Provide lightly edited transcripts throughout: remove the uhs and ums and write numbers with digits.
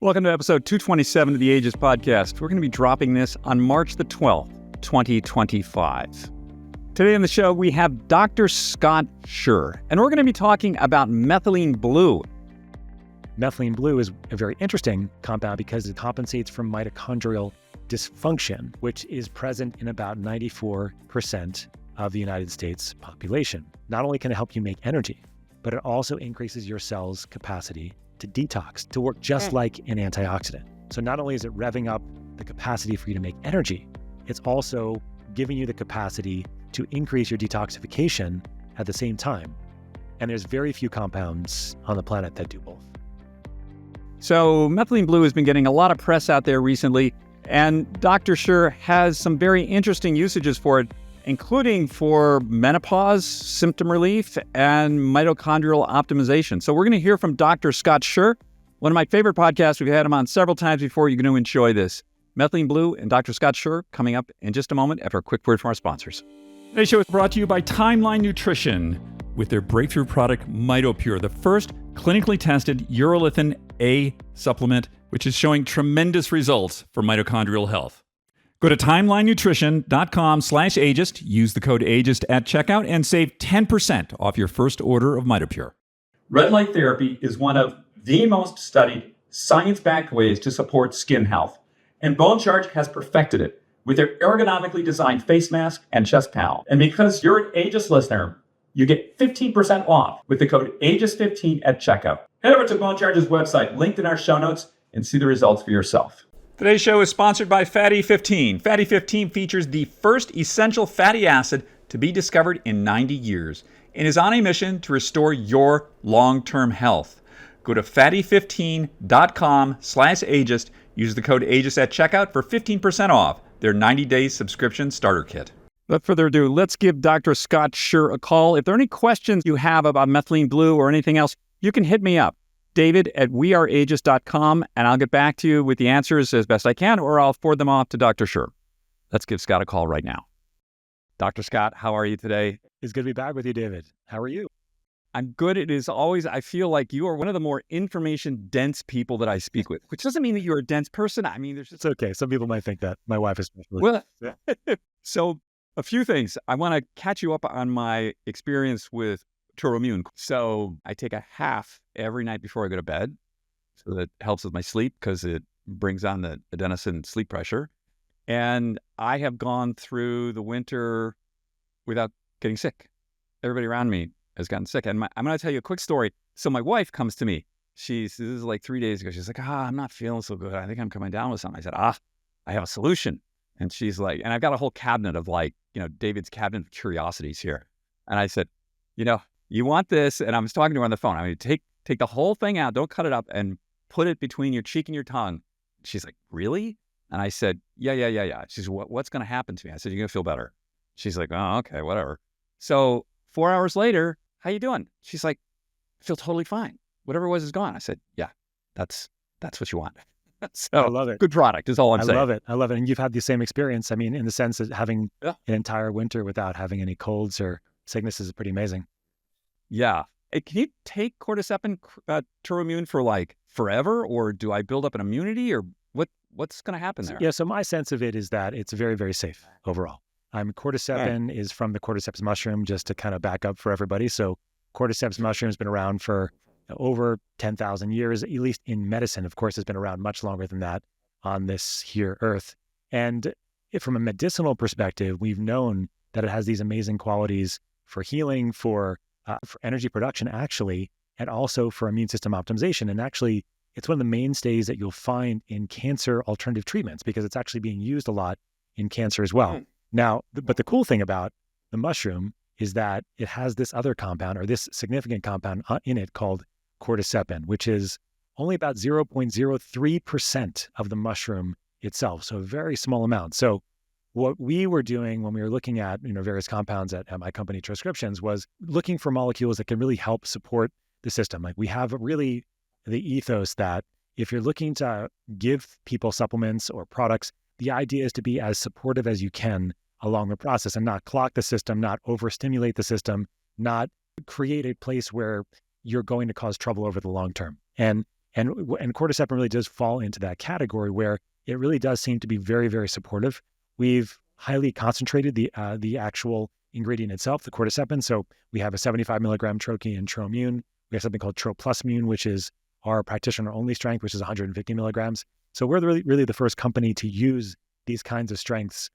Welcome to episode 227 of the Ages Podcast. We're going to be dropping this on March the 12th, 2025. Today on the show, we have Dr. Scott Sherr, and we're going to be talking about methylene blue. Methylene blue is a very interesting compound because it compensates for mitochondrial dysfunction, which is present in about 94% of the United States population. Not only can it help you make energy, but it also increases your cell's capacity to detox, to work just like an antioxidant. So not only is it revving up the capacity for you to make energy, it's also giving you the capacity to increase your detoxification at the same time. And there's very few compounds on the planet that do both. So methylene blue has been getting a lot of press out there recently, and Dr. Sherr has some very interesting usages for it, including for menopause, symptom relief, and mitochondrial optimization. So we're going to hear from Dr. Scott Sherr, one of my favorite podcasts. We've had him on several times before. You're going to enjoy this. Methylene blue and Dr. Scott Sherr coming up in just a moment after a quick word from our sponsors. Today's show is brought to you by Timeline Nutrition with their breakthrough product, MitoPure, the first clinically tested urolithin A supplement, which is showing tremendous results for mitochondrial health. Go to timelinenutrition.com/ageist, use the code ageist at checkout, and save 10% off your first order of MitoPure. Red light therapy is one of the most studied science-backed ways to support skin health, and Bone Charge has perfected it with their ergonomically designed face mask and chest panel. And because you're an Ageist listener, you get 15% off with the code ageist15 at checkout. Head over to Bone Charge's website, linked in our show notes, and see the results for yourself. Today's show is sponsored by Fatty 15. Fatty 15 features the first essential fatty acid to be discovered in 90 years and is on a mission to restore your long-term health. Go to fatty15.com/ageist. Use the code ageist at checkout for 15% off their 90-day subscription starter kit. Without further ado, let's give Dr. Scott Sherr a call. If there are any questions you have about methylene blue or anything else, you can hit me up. David at weareageist.com, and I'll get back to you with the answers as best I can, or I'll forward them off to Dr. Sherr. Let's give Scott a call right now. Dr. Scott, how are you today? It's good to be back with you, David. How are you? I'm good. It is always, I feel like you are one of the more information-dense people that I speak with, which doesn't mean that you're a dense person. I mean, there's just... It's okay. Some people might think that. My wife especially. Well, so a few things. I want to catch you up on my experience with Turomune. So I take a half every night before I go to bed. So that helps with my sleep because it brings on the adenosine sleep pressure. And I have gone through the winter without getting sick. Everybody around me has gotten sick. And I'm going to tell you a quick story. So my wife comes to me. This is like 3 days ago. She's like, I'm not feeling so good. I think I'm coming down with something. I said, I have a solution. And she's like, and I've got a whole cabinet of David's cabinet of curiosities here. And I said, you want this? And I was talking to her on the phone. I mean, take the whole thing out, don't cut it up, and put it between your cheek and your tongue. She's like, really? And I said, yeah. She's, what's going to happen to me? I said, you're going to feel better. She's like, oh, okay, whatever. So 4 hours later, how you doing? She's like, I feel totally fine. Whatever it was is gone. I said, yeah, that's what you want. So I love it. Good product is all I'm saying. I love it. And you've had the same experience. I mean, in the sense that having an entire winter without having any colds or sicknesses is pretty amazing. Yeah. Hey, can you take cordyceps Turomune for forever, or do I build up an immunity, or what's going to happen there? Yeah. So my sense of it is that it's very, very safe overall. Cordyceps is from the cordyceps mushroom, just to kind of back up for everybody. So cordyceps mushroom has been around for over 10,000 years, at least in medicine. Of course, it's been around much longer than that on this here earth. And from a medicinal perspective, we've known that it has these amazing qualities for healing, for energy production, actually, and also for immune system optimization. And actually, it's one of the mainstays that you'll find in cancer alternative treatments because it's actually being used a lot in cancer as well. Now, but the cool thing about the mushroom is that it has this other compound, or this significant compound in it, called cordycepin, which is only about 0.03% of the mushroom itself. So a very small amount. So what we were doing when we were looking at various compounds at my company, Transcriptions, was looking for molecules that can really help support the system. Like, we have really the ethos that if you're looking to give people supplements or products, the idea is to be as supportive as you can along the process and not clog the system, not overstimulate the system, not create a place where you're going to cause trouble over the long term. And And cordyceps really does fall into that category where it really does seem to be very, very supportive. We've highly concentrated the actual ingredient itself, the cordycepin. So we have a 75 milligram troche in Trommune. We have something called Tro Plus Mune, which is our practitioner only strength, which is 150 milligrams. So we're really the first company to use these kinds of strengths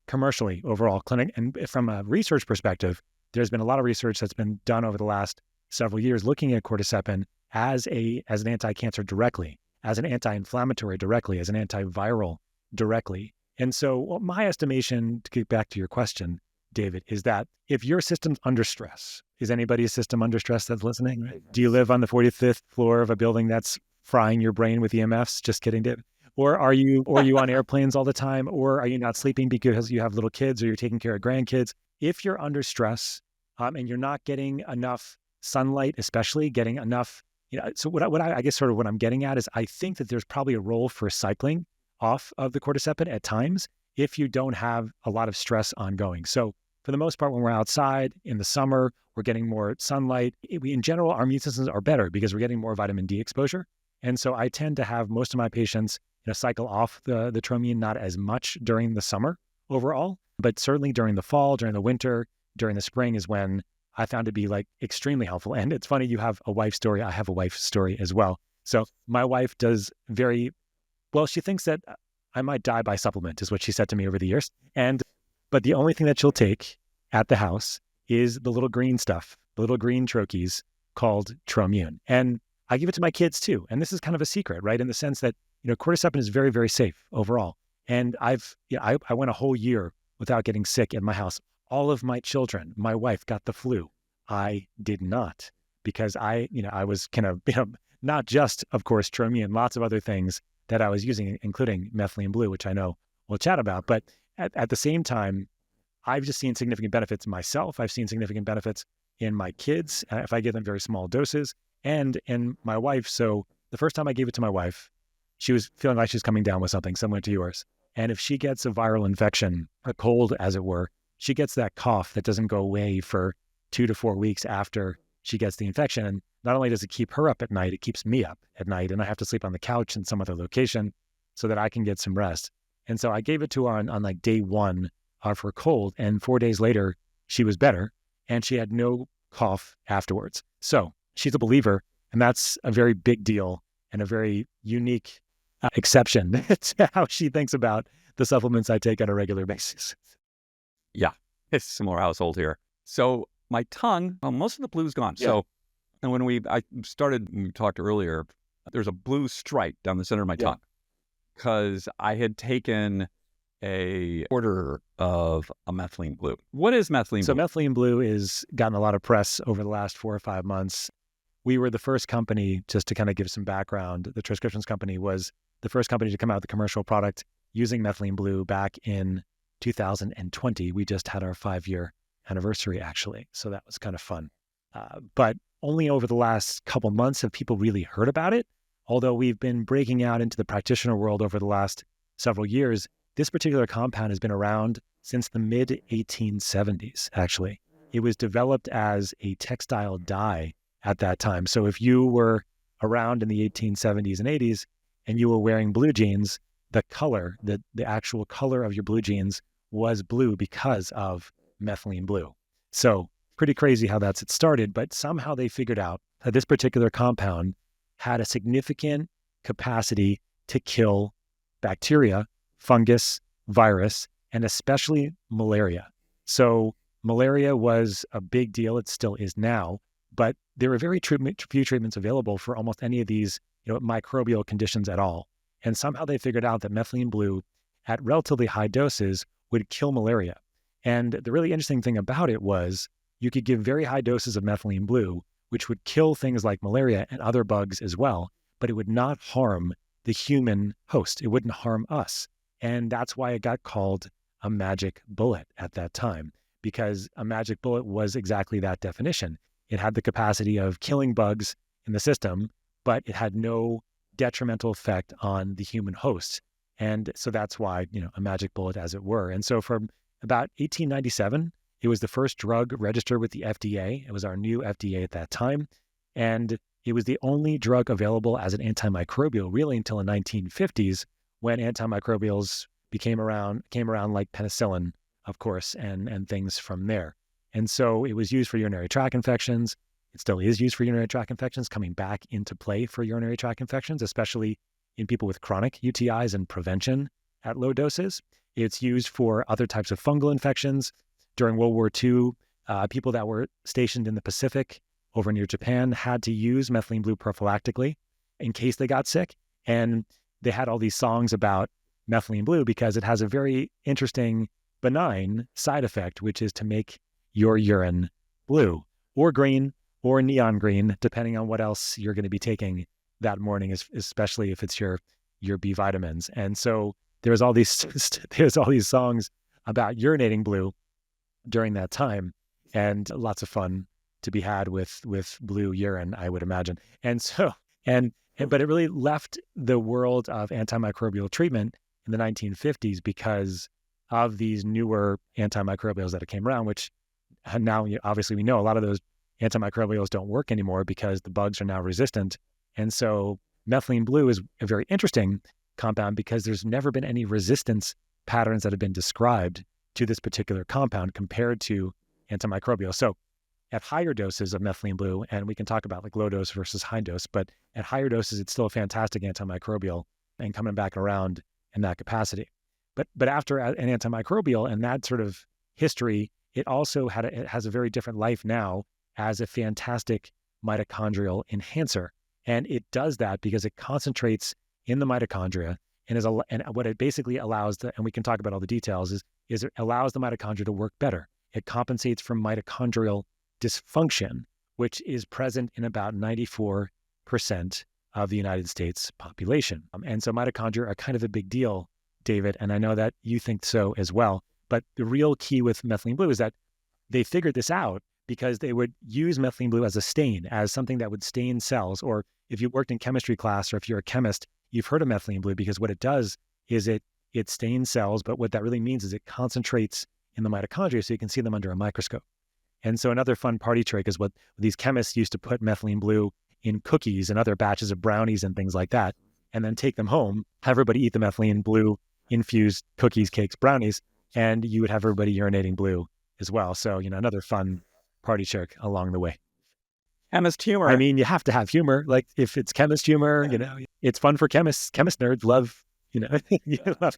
commercially overall clinic. And from a research perspective, there's been a lot of research that's been done over the last several years looking at cordycepin as an anti-cancer directly, as an anti-inflammatory directly, as an antiviral directly. And so my estimation, to get back to your question, David, is that if your system's under stress, is anybody's system under stress that's listening? Right. Do you live on the 45th floor of a building that's frying your brain with EMFs? Just kidding, David. Or are you on airplanes all the time? Or are you not sleeping because you have little kids or you're taking care of grandkids? If you're under stress and you're not getting enough sunlight, especially getting enough, so what I guess sort of what I'm getting at is I think that there's probably a role for cycling off of the cordycepin at times if you don't have a lot of stress ongoing. So for the most part, when we're outside in the summer, we're getting more sunlight. In general, our immune systems are better because we're getting more vitamin D exposure. And so I tend to have most of my patients cycle off the Trommune, not as much during the summer overall, but certainly during the fall, during the winter, during the spring is when I found to be extremely helpful. And it's funny, you have a wife story. I have a wife story as well. So my wife does she thinks that I might die by supplement is what she said to me over the years. But the only thing that she'll take at the house is the little green stuff, the little green troches called Trommune. And I give it to my kids too. And this is kind of a secret, right? In the sense that, cordycepin is very, very safe overall. And I went a whole year without getting sick in my house. All of my children, my wife got the flu. I did not, because I was kind of, not just, of course, Trommune, lots of other things that I was using, including Methylene Blue, which I know we'll chat about. But at the same time, I've just seen significant benefits myself. I've seen significant benefits in my kids if I give them very small doses, and in my wife. So the first time I gave it to my wife, she was feeling like she's coming down with something similar to yours. And if she gets a viral infection, a cold as it were, she gets that cough that doesn't go away for 2 to 4 weeks after she gets the infection. And not only does it keep her up at night, it keeps me up at night. And I have to sleep on the couch in some other location so that I can get some rest. And so I gave it to her on day 1 of her cold. And 4 days later, she was better and she had no cough afterwards. So she's a believer, and that's a very big deal and a very unique exception to how she thinks about the supplements I take on a regular basis. Yeah, it's a similar household here. So my tongue, most of the blue's gone. Yeah. So and when we talked earlier, there's a blue stripe down the center of my tongue because I had taken a order of a Methylene Blue. What is Methylene Blue? So Methylene Blue has gotten a lot of press over the last 4 or 5 months. We were the first company, just to kind of give some background, the Transcriptions company was the first company to come out with a commercial product using Methylene Blue back in 2020. We just had our 5-year anniversary, actually. So that was kind of fun. But only over the last couple months have people really heard about it. Although we've been breaking out into the practitioner world over the last several years, this particular compound has been around since the mid-1870s, actually. It was developed as a textile dye at that time. So if you were around in the 1870s and 80s and you were wearing blue jeans, the color, the actual color of your blue jeans was blue because of Methylene Blue. So pretty crazy how that's started, but somehow they figured out that this particular compound had a significant capacity to kill bacteria, fungus, virus, and especially malaria. So malaria was a big deal. It still is now, but there are very few treatments available for almost any of these microbial conditions at all. And somehow they figured out that Methylene Blue at relatively high doses would kill malaria. And the really interesting thing about it was you could give very high doses of Methylene Blue, which would kill things like malaria and other bugs as well, but it would not harm the human host. It wouldn't harm us. And that's why it got called a magic bullet at that time, because a magic bullet was exactly that definition. It had the capacity of killing bugs in the system, but it had no detrimental effect on the human host. And so that's why, a magic bullet, as it were. And so from about 1897, it was the first drug registered with the FDA. It was our new FDA at that time. And It was the only drug available as an antimicrobial really until the 1950s, when antimicrobials came around like penicillin, of course, and things from there. And so it was used for urinary tract infections. It still is used for urinary tract infections, coming back into play for urinary tract infections, especially in people with chronic UTIs and prevention at low doses. It's used for other types of fungal infections. During World War II, people that were stationed in the Pacific over near Japan had to use methylene blue prophylactically in case they got sick. And they had all these songs about methylene blue because it has a very interesting, benign side effect, which is to make your urine blue or green or neon green, depending on what else you're going to be taking that morning, especially if it's your B vitamins. And so there's all these songs about urinating blue during that time, and lots of fun to be had with blue urine, I would imagine. And so but it really left the world of antimicrobial treatment in the 1950s because of these newer antimicrobials that came around, which now obviously we know a lot of those antimicrobials don't work anymore because the bugs are now resistant. And so methylene blue is a very interesting compound because there's never been any resistance patterns that have been described to this particular compound compared to antimicrobial. So at higher doses of methylene blue, and we can talk about like low dose versus high dose, but at higher doses, it's still a fantastic antimicrobial and coming back around in that capacity. But after an antimicrobial and that sort of history, it also it has a very different life now as a fantastic mitochondrial enhancer. And it does that because it concentrates in the mitochondria and what it basically allows, and we can talk about all the details, is it allows the mitochondria to work better. It compensates for mitochondrial dysfunction, which is present in about 94% of the United States population. And so mitochondria are kind of a big deal, David, and I know that you think so as well. But the real key with methylene blue is that they figured this out because they would use methylene blue as a stain, as something that would stain cells. Or if you worked in chemistry class or if you're a chemist, you've heard of methylene blue because what it does is it stains cells, but what that really means is it concentrates in the mitochondria so you can see them under a microscope. And so another fun party trick is what these chemists used to put methylene blue in cookies and other batches of brownies and things like that, and then take them home, have everybody eat the methylene blue infused cookies, cakes, brownies, and you would have everybody urinating blue as well. So, another fun party trick along the way. Chemist humor. I mean, you have to have humor. Like if it's chemist humor, it's fun for chemists. Chemist nerds love, you love.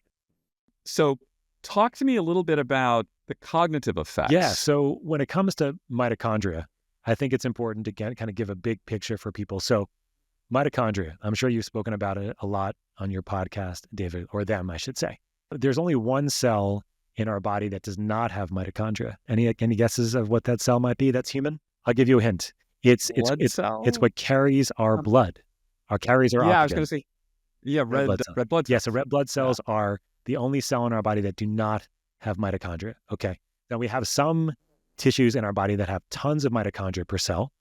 So talk to me a little bit about the cognitive effects. Yeah. So when it comes to mitochondria, I think it's important to kind of give a big picture for people. So mitochondria, I'm sure you've spoken about it a lot on your podcast, David, or them, I should say. There's only one cell in our body that does not have mitochondria. Any guesses of what that cell might be? That's human. I'll give you a hint. It's what carries our blood. Carries our oxygen. I was going to say, red blood cells. Yeah, so red blood cells are the only cell in our body that do not have mitochondria. Okay. Now we have some tissues in our body that have tons of mitochondria per cell,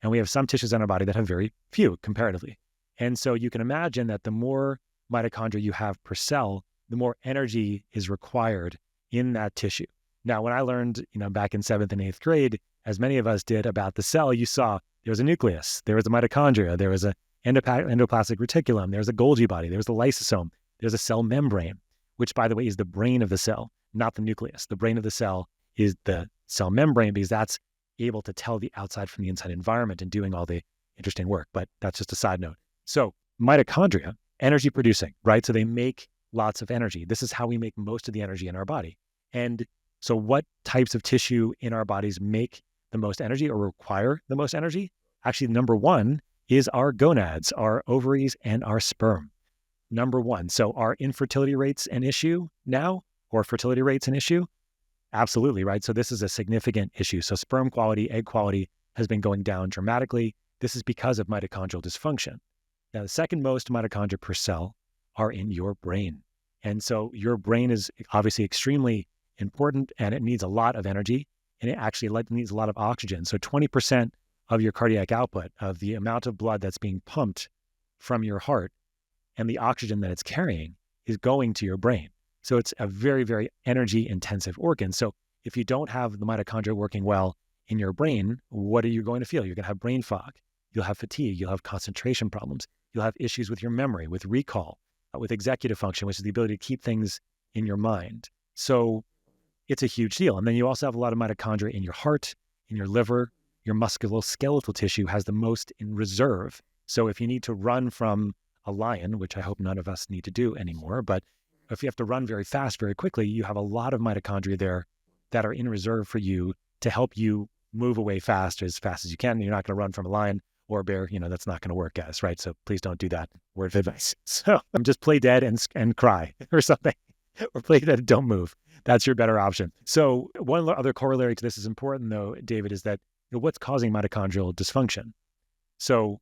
and we have some tissues in our body that have very few comparatively. And so you can imagine that the more mitochondria you have per cell, the more energy is required in that tissue. Now, when I learned, back in 7th and 8th grade, as many of us did, about the cell, you saw there was a nucleus, there was a mitochondria, there was a endoplasmic reticulum, there was a Golgi body, there was the lysosome, there's a cell membrane, which, by the way, is the brain of the cell, not the nucleus. The brain of the cell is the cell membrane because that's able to tell the outside from the inside environment and doing all the interesting work. But that's just a side note. So mitochondria, energy producing, right? So they make lots of energy. This is how we make most of the energy in our body. And so what types of tissue in our bodies make the most energy or require the most energy? Actually, number one is our gonads, our ovaries, and our sperm. Number one. So are infertility rates an issue now, or fertility rates an issue? Absolutely, right? So this is a significant issue. So sperm quality, egg quality has been going down dramatically. This is because of mitochondrial dysfunction. Now, the second most mitochondria per cell are in your brain. And so your brain is obviously extremely important, and it needs a lot of energy, and it actually needs a lot of oxygen. So 20% of your cardiac output, of the amount of blood that's being pumped from your heart and the oxygen that it's carrying, is going to your brain. So it's a very, very energy intensive organ. So if you don't have the mitochondria working well in your brain, what are you going to feel? You're going to have brain fog. you'll have fatigue, you'll have concentration problems, you'll have issues with your memory, with recall, with executive function, which is the ability to keep things in your mind. So it's a huge deal. And then you also have a lot of mitochondria in your heart, in your liver. Your musculoskeletal tissue has the most in reserve. So if you need to run from a lion, which I hope none of us need to do anymore, but if you have to run very fast, very quickly, you have a lot of mitochondria there that are in reserve for you to help you move away fast as you can. You're not going to run from a lion or a bear. That's not going to work, guys, right? So please don't do that. Word of advice. So just play dead and cry or something, or play dead and don't move. That's your better option. So one other corollary to this is important, though, David, is that what's causing mitochondrial dysfunction? So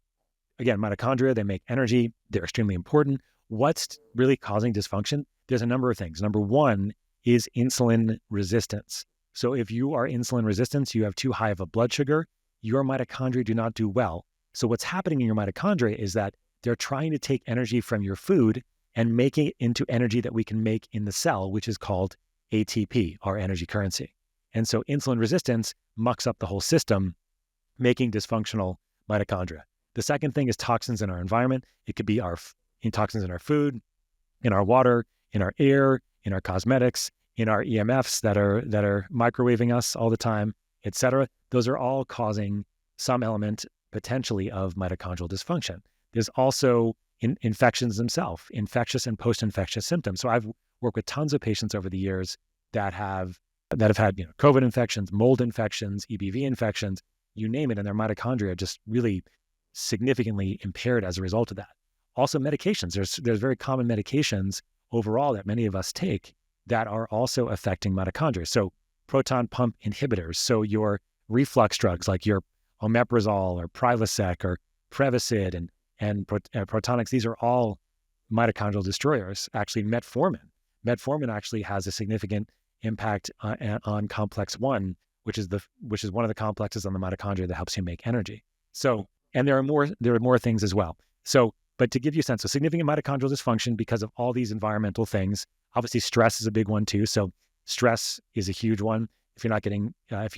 again, mitochondria, they make energy. They're extremely important. What's really causing dysfunction? There's a number of things. Number one is insulin resistance. So if you are insulin resistant, you have too high of a blood sugar, your mitochondria do not do well. So what's happening in your mitochondria is that they're trying to take energy from your food and making it into energy that we can make in the cell, which is called ATP, our energy currency. And so insulin resistance mucks up the whole system, making dysfunctional mitochondria. The second thing is toxins in our environment. It could be toxins in our food, in our water, in our air, in our cosmetics, in our EMFs that are microwaving us all the time, et cetera. Those are all causing some element potentially of mitochondrial dysfunction. There's also infections themselves, infectious and post-infectious symptoms. So I've worked with tons of patients over the years that have had COVID infections, mold infections, EBV infections, you name it, and their mitochondria are just really significantly impaired as a result of that. Also medications. There's very common medications overall that many of us take that are also affecting mitochondria. So proton pump inhibitors. So your reflux drugs like your omeprazole or Prilosec or Prevacid and Protonix, these are all mitochondrial destroyers. Actually, metformin. Metformin actually has a significant impact on complex 1, which is one of the complexes on the mitochondria that helps you make energy. So, and there are more things as well. So, but to give you a sense, so significant mitochondrial dysfunction because of all these environmental things. Obviously, stress is a big one too. So stress is a huge one. If you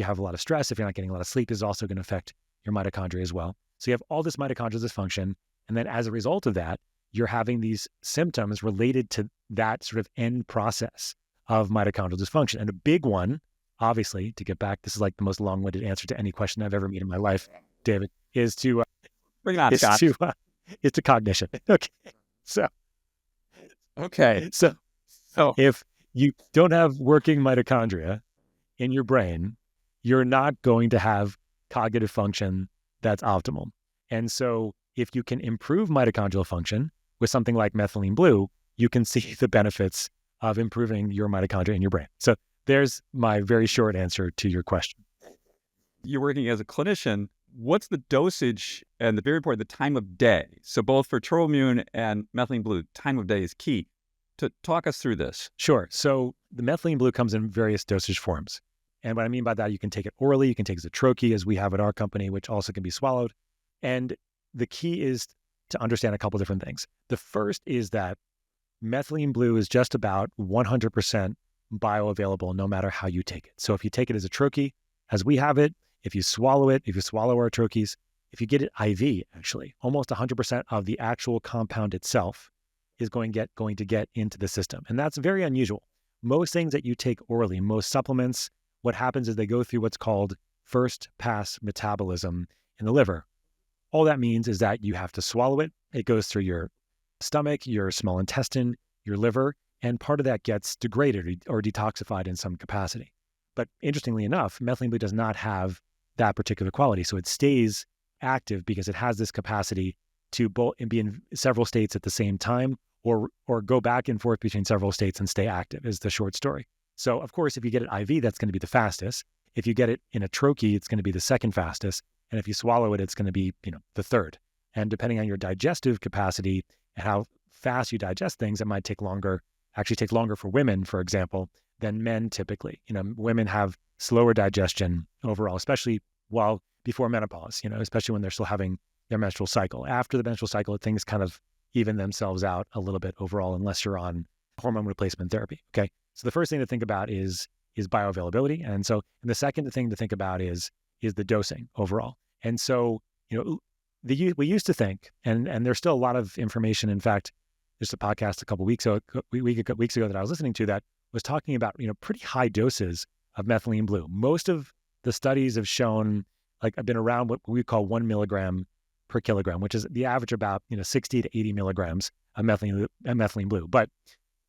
have a lot of stress, if you're not getting a lot of sleep, is also going to affect your mitochondria as well. So you have all this mitochondrial dysfunction. And then as a result of that, you're having these symptoms related to that sort of end process of mitochondrial dysfunction. And a big one, obviously, to get back, this is like the most long-winded answer to any question I've ever made in my life, David, is to bring it on, Scott. Is to cognition. Okay. So if you don't have working mitochondria in your brain, you're not going to have cognitive function that's optimal. And so if you can improve mitochondrial function with something like methylene blue, you can see the benefits of improving your mitochondria in your brain. So there's my very short answer to your question. You're working as a clinician. What's the dosage and the very important, the time of day? So both for Turomune and methylene blue, time of day is key. To talk us through this. Sure. So the methylene blue comes in various dosage forms. And what I mean by that, you can take it orally, you can take it as a troche, as we have at our company, which also can be swallowed. And the key is to understand a couple different things. The first is that methylene blue is just about 100% bioavailable no matter how you take it. So if you take it as a troche, as we have it, if you swallow our troches, if you get it IV, actually, almost 100% of the actual compound itself is going to get into the system. And that's very unusual. Most things that you take orally, most supplements, what happens is they go through what's called first pass metabolism in the liver. All that means is that you have to swallow it. It goes through your stomach, your small intestine, your liver, and part of that gets degraded or detoxified in some capacity. But interestingly enough, methylene blue does not have that particular quality. So it stays active because it has this capacity to be in several states at the same time or go back and forth between several states and stay active is the short story. So of course, if you get it IV, that's going to be the fastest. If you get it in a troche, it's going to be the second fastest. And if you swallow it, it's going to be, the third. And depending on your digestive capacity and how fast you digest things, it might take longer for women, for example, than men typically. Women have slower digestion overall, especially before menopause, especially when they're still having their menstrual cycle. After the menstrual cycle, things kind of even themselves out a little bit overall, unless you're on hormone replacement therapy. Okay. So the first thing to think about is bioavailability. And the second thing to think about is the dosing overall. And so, we used to think, and there's still a lot of information. In fact, there's a podcast weeks ago that I was listening to that was talking about, pretty high doses of methylene blue. Most of the studies have shown, like, I've been around what we call 1 milligram per kilogram, which is the average about 60 to 80 milligrams of methylene blue. But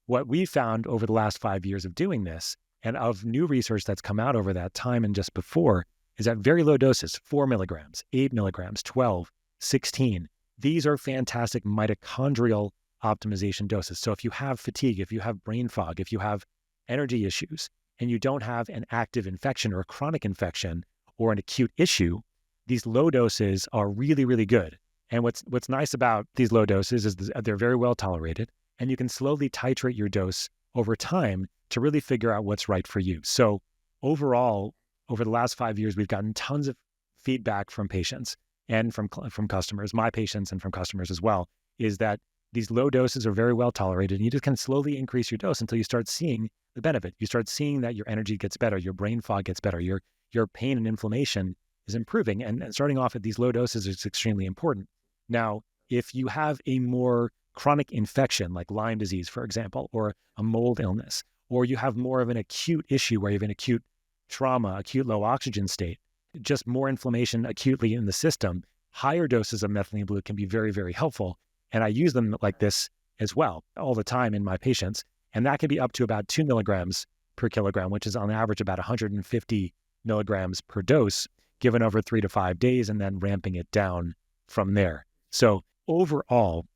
what we found over the last 5 years of doing this, and of new research that's come out over that time and just before, is at very low doses, 4 milligrams, 8 milligrams, 12, 16. These are fantastic mitochondrial optimization doses. So if you have fatigue, if you have brain fog, if you have energy issues, and you don't have an active infection or a chronic infection or an acute issue, these low doses are really, really good. And what's nice about these low doses is they're very well tolerated, and you can slowly titrate your dose over time to really figure out what's right for you. So overall, over the last 5 years, we've gotten tons of feedback from patients and from customers, my patients and from customers as well, is that these low doses are very well tolerated, and you just can slowly increase your dose until you start seeing the benefit. You start seeing that your energy gets better, your brain fog gets better, your pain and inflammation is improving. And starting off at these low doses is extremely important. Now, if you have a more chronic infection like Lyme disease, for example, or a mold illness, or you have more of an acute issue where you have an acute trauma, acute low oxygen state, just more inflammation acutely in the system, higher doses of methylene blue can be very, very helpful. And I use them like this as well all the time in my patients. And that can be up to about 2 milligrams per kilogram, which is on average about 150 milligrams per dose, given over 3 to 5 days, and then ramping it down from there. So overall,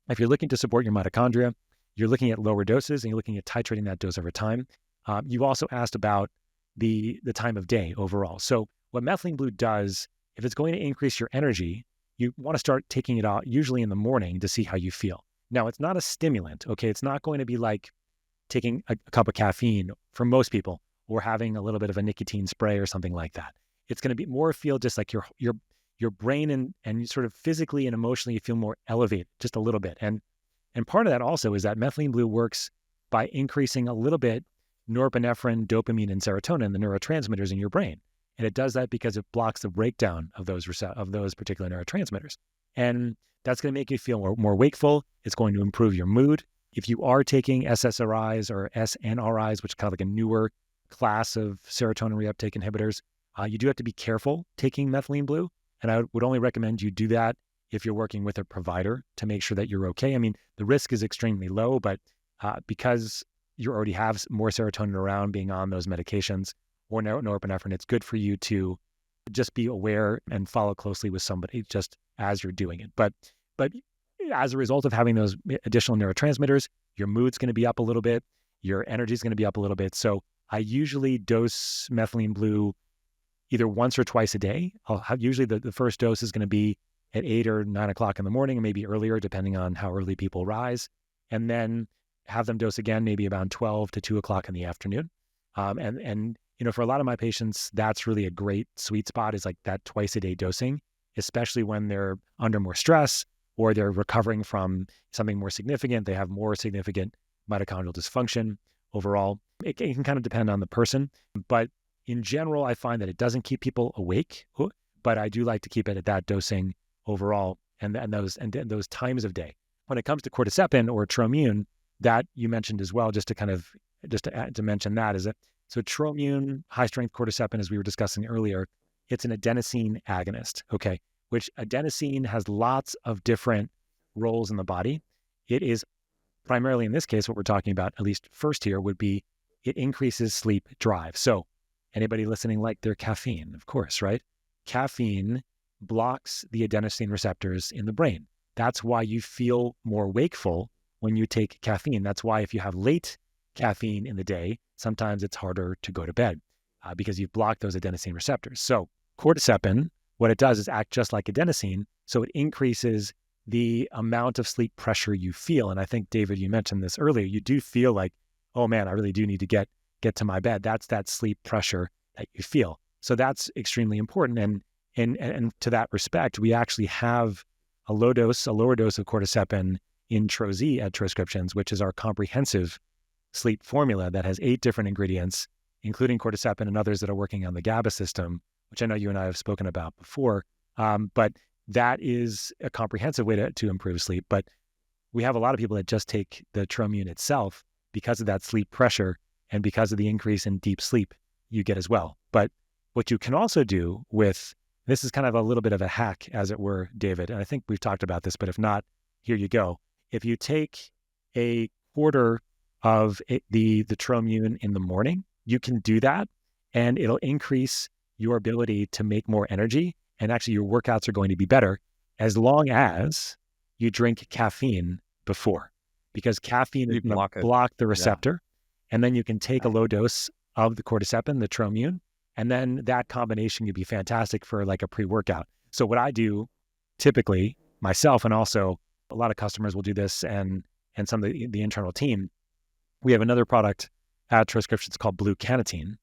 if you're looking to support your mitochondria, you're looking at lower doses and you're looking at titrating that dose over time. You also asked about the time of day overall. So what methylene blue does, if it's going to increase your energy, you want to start taking it out usually in the morning to see how you feel. Now, it's not a stimulant, okay? It's not going to be like taking a cup of caffeine for most people, or having a little bit of a nicotine spray or something like that. It's going to be more feel just like your brain and sort of physically and emotionally you feel more elevated just a little bit. And part of that also is that methylene blue works by increasing a little bit norepinephrine, dopamine, and serotonin, the neurotransmitters in your brain. And it does that because it blocks the breakdown of those particular neurotransmitters. And that's going to make you feel more wakeful. It's going to improve your mood. If you are taking SSRIs or SNRIs, which is kind of like a newer class of serotonin reuptake inhibitors, you do have to be careful taking methylene blue. And I would only recommend you do that if you're working with a provider to make sure that you're okay. I mean, the risk is extremely low, but because you already have more serotonin around being on those medications or norepinephrine, it's good for you to just be aware and follow closely with somebody just as you're doing it. But as a result of having those additional neurotransmitters, your mood's going to be up a little bit, your energy is going to be up a little bit. So I usually dose methylene blue either once or twice a day. Usually the first dose is going to be at 8 or 9 o'clock in the morning, and maybe earlier, depending on how early people rise. And then have them dose again, maybe about 12 to 2 o'clock in the afternoon. And for a lot of my patients, that's really a great sweet spot, is like that twice a day dosing, especially when they're under more stress or they're recovering from something more significant. They have more significant mitochondrial dysfunction overall. It can kind of depend on the person, but in general, I find that it doesn't keep people awake, but I do like to keep it at that dosing overall and those times of day. When it comes to cordycepin or trommune, that you mentioned as well, just to mention that, is that so trommune, high strength cordycepin, as we were discussing earlier, it's an adenosine agonist, okay, which adenosine has lots of different roles in the body. It is primarily, in this case, what we're talking about, at least first here, would be it increases sleep drive. So anybody listening like their caffeine, of course, right? Caffeine blocks the adenosine receptors in the brain. That's why you feel more wakeful when you take caffeine. That's why if you have late caffeine in the day, sometimes it's harder to go to bed because you've blocked those adenosine receptors. So cordycepin, what it does is act just like adenosine. So it increases the amount of sleep pressure you feel. And I think, David, you mentioned this earlier. You do feel like, oh man, I really do need to get to my bed. That's that sleep pressure that you feel. So that's extremely important. And to that respect, we actually have a lower dose of cordycepin in Tro-Z at Transcriptions, which is our comprehensive sleep formula that has 8 different ingredients, including cordycepin and others that are working on the GABA system, which I know you and I have spoken about before. But that is a comprehensive way to improve sleep. But we have a lot of people that just take the Trommune itself because of that sleep pressure and because of the increase in deep sleep you get as well. But what you can also do with, this is kind of a little bit of a hack, as it were, David, and I think we've talked about this, but if not, here you go. If you take a quarter of the Trommune in the morning, you can do that, and it'll increase your ability to make more energy, and actually your workouts are going to be better as long as you drink caffeine before, because caffeine is going to block the receptor, and then you can take a low dose of the cordyceps, the Trommune, and then that combination could be fantastic for like a pre-workout. So what I do typically myself, and also a lot of customers will do this, and some of the internal team, we have another product at Transcriptions called Blue Canatine.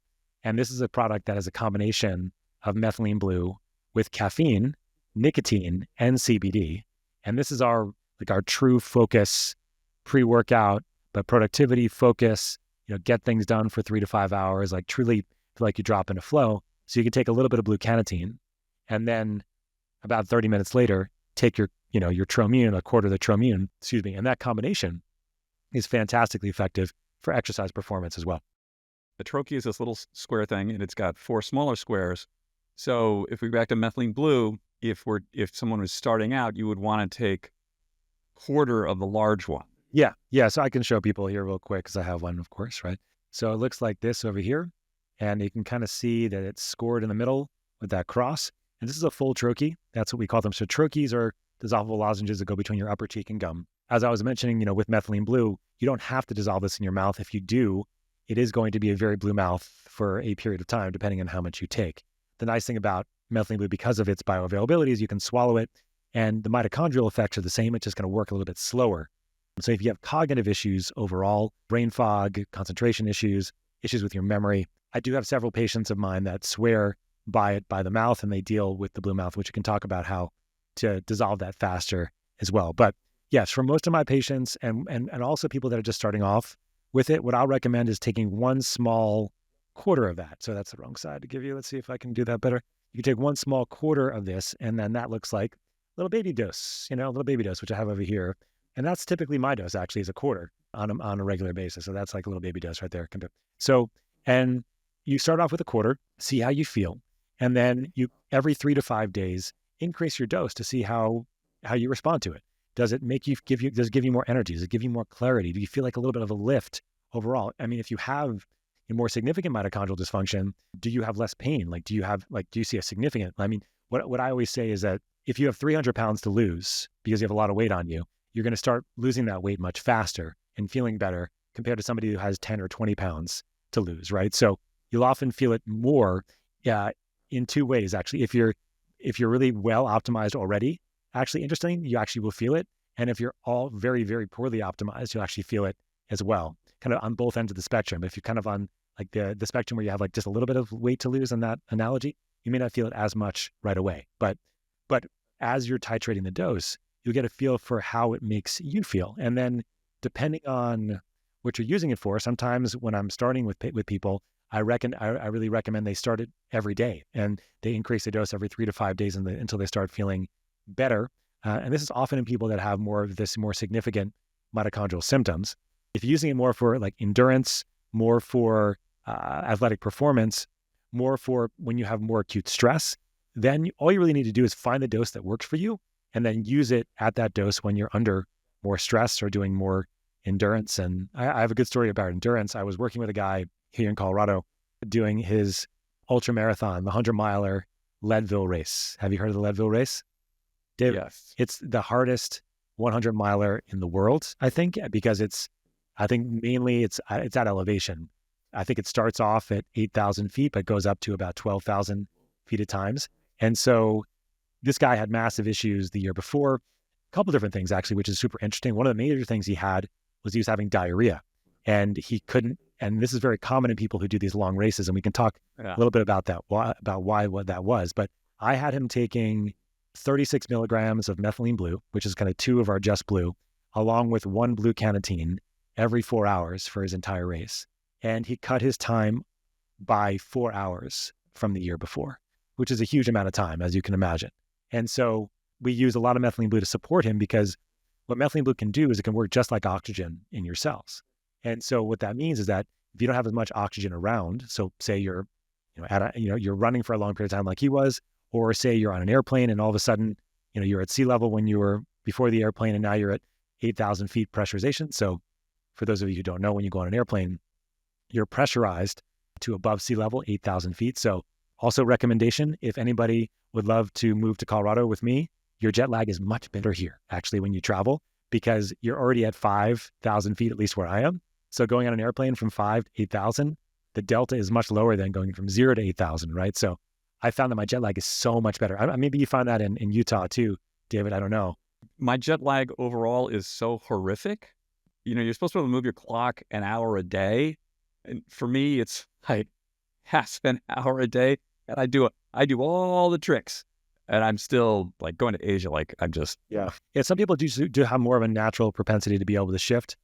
And this is a product that is a combination of methylene blue with caffeine, nicotine, and CBD. And this is our true focus pre-workout, but productivity focus, get things done for 3 to 5 hours, like truly feel like you drop into flow. So you can take a little bit of Blue Canatine, and then about 30 minutes later, take your Trommune, a quarter of the Trommune, and that combination is fantastically effective for exercise performance as well. The troche is this little square thing, and it's got 4 smaller squares. So if we go back to methylene blue, if someone was starting out, you would want to take quarter of the large one. Yeah. So I can show people here real quick because I have one, of course, right? So it looks like this over here, and you can kind of see that it's scored in the middle with that cross. And this is a full troche. That's what we call them. So troches are dissolvable lozenges that go between your upper cheek and gum. As I was mentioning, with methylene blue, you don't have to dissolve this in your mouth. If you do, it is going to be a very blue mouth for a period of time, depending on how much you take. The nice thing about methylene blue, because of its bioavailability, is you can swallow it, and the mitochondrial effects are the same. It's just going to work a little bit slower. So if you have cognitive issues overall, brain fog, concentration issues with your memory, I do have several patients of mine that swear by it by the mouth, and they deal with the blue mouth, which you can talk about how to dissolve that faster as well. But yes, for most of my patients and also people that are just starting off with it, what I'll recommend is taking one small quarter of that. So that's the wrong side to give you. Let's see if I can do that better. You can take one small quarter of this, and then that looks like a little baby dose, which I have over here. And that's typically my dose, actually, is a quarter on a regular basis. So that's like a little baby dose right there. So, and you start off with a quarter, see how you feel. And then you, every 3 to 5 days, increase your dose to see how you respond to it. Does it give you more energy? Does it give you more clarity? Do you feel like a little bit of a lift overall? I mean, if you have a more significant mitochondrial dysfunction, do you have less pain? Do you see a significant, what I always say is that if you have 300 pounds to lose because you have a lot of weight on you, you're going to start losing that weight much faster and feeling better compared to somebody who has 10 or 20 pounds to lose, right? So you'll often feel it more in 2 ways, actually. If you're really well optimized already, actually, interesting, you actually will feel it. And if you're all very, very poorly optimized, you'll actually feel it as well, kind of on both ends of the spectrum. If you're kind of on like the spectrum where you have like just a little bit of weight to lose in that analogy, you may not feel it as much right away. But as you're titrating the dose, you'll get a feel for how it makes you feel. And then depending on what you're using it for, sometimes when I'm starting with people, I really recommend they start it every day, and they increase the dose every 3 to 5 days until they start feeling better. And this is often in people that have more significant mitochondrial symptoms. If you're using it more for like endurance, more for athletic performance, more for when you have more acute stress, then all you really need to do is find the dose that works for you, and then use it at that dose when you're under more stress or doing more endurance. And I have a good story about endurance. I was working with a guy here in Colorado doing his ultra marathon, the 100-miler Leadville race. Have you heard of the Leadville race? Dave, Yes. It's the hardest 100-miler in the world, I think, because mainly it's at elevation. I think it starts off at 8,000 feet, but goes up to about 12,000 feet at times. And so this guy had massive issues the year before, a couple different things actually, which is super interesting. One of the major things he had was he was having diarrhea, and he couldn't, and this is very common in people who do these long races. And we can talk a little bit about that, what that was. But I had him taking 36 milligrams of methylene blue, which is kind of 2 of our Just Blue, along with 1 Blue Canatine every 4 hours for his entire race. And he cut his time by 4 hours from the year before, which is a huge amount of time, as you can imagine. And so we use a lot of methylene blue to support him because what methylene blue can do is it can work just like oxygen in your cells. And so what that means is that if you don't have as much oxygen around, so say you're, you're running for a long period of time like he was, or say you're on an airplane and all of a sudden, you're at sea level when you were before the airplane and now you're at 8,000 feet pressurization. So for those of you who don't know, when you go on an airplane, you're pressurized to above sea level, 8,000 feet. So also recommendation, if anybody would love to move to Colorado with me, your jet lag is much better here, actually, when you travel, because you're already at 5,000 feet, at least where I am. So going on an airplane from 5 to 8,000, the delta is much lower than going from 0 to 8,000, right? So I found that my jet lag is so much better. Maybe you find that in Utah too, David, I don't know. My jet lag overall is so horrific. You're supposed to be able to move your clock an hour a day. And for me, it's like half an hour a day. And I do all the tricks. And I'm still like going to Asia, like I'm just... Yeah. Some people do have more of a natural propensity to be able to shift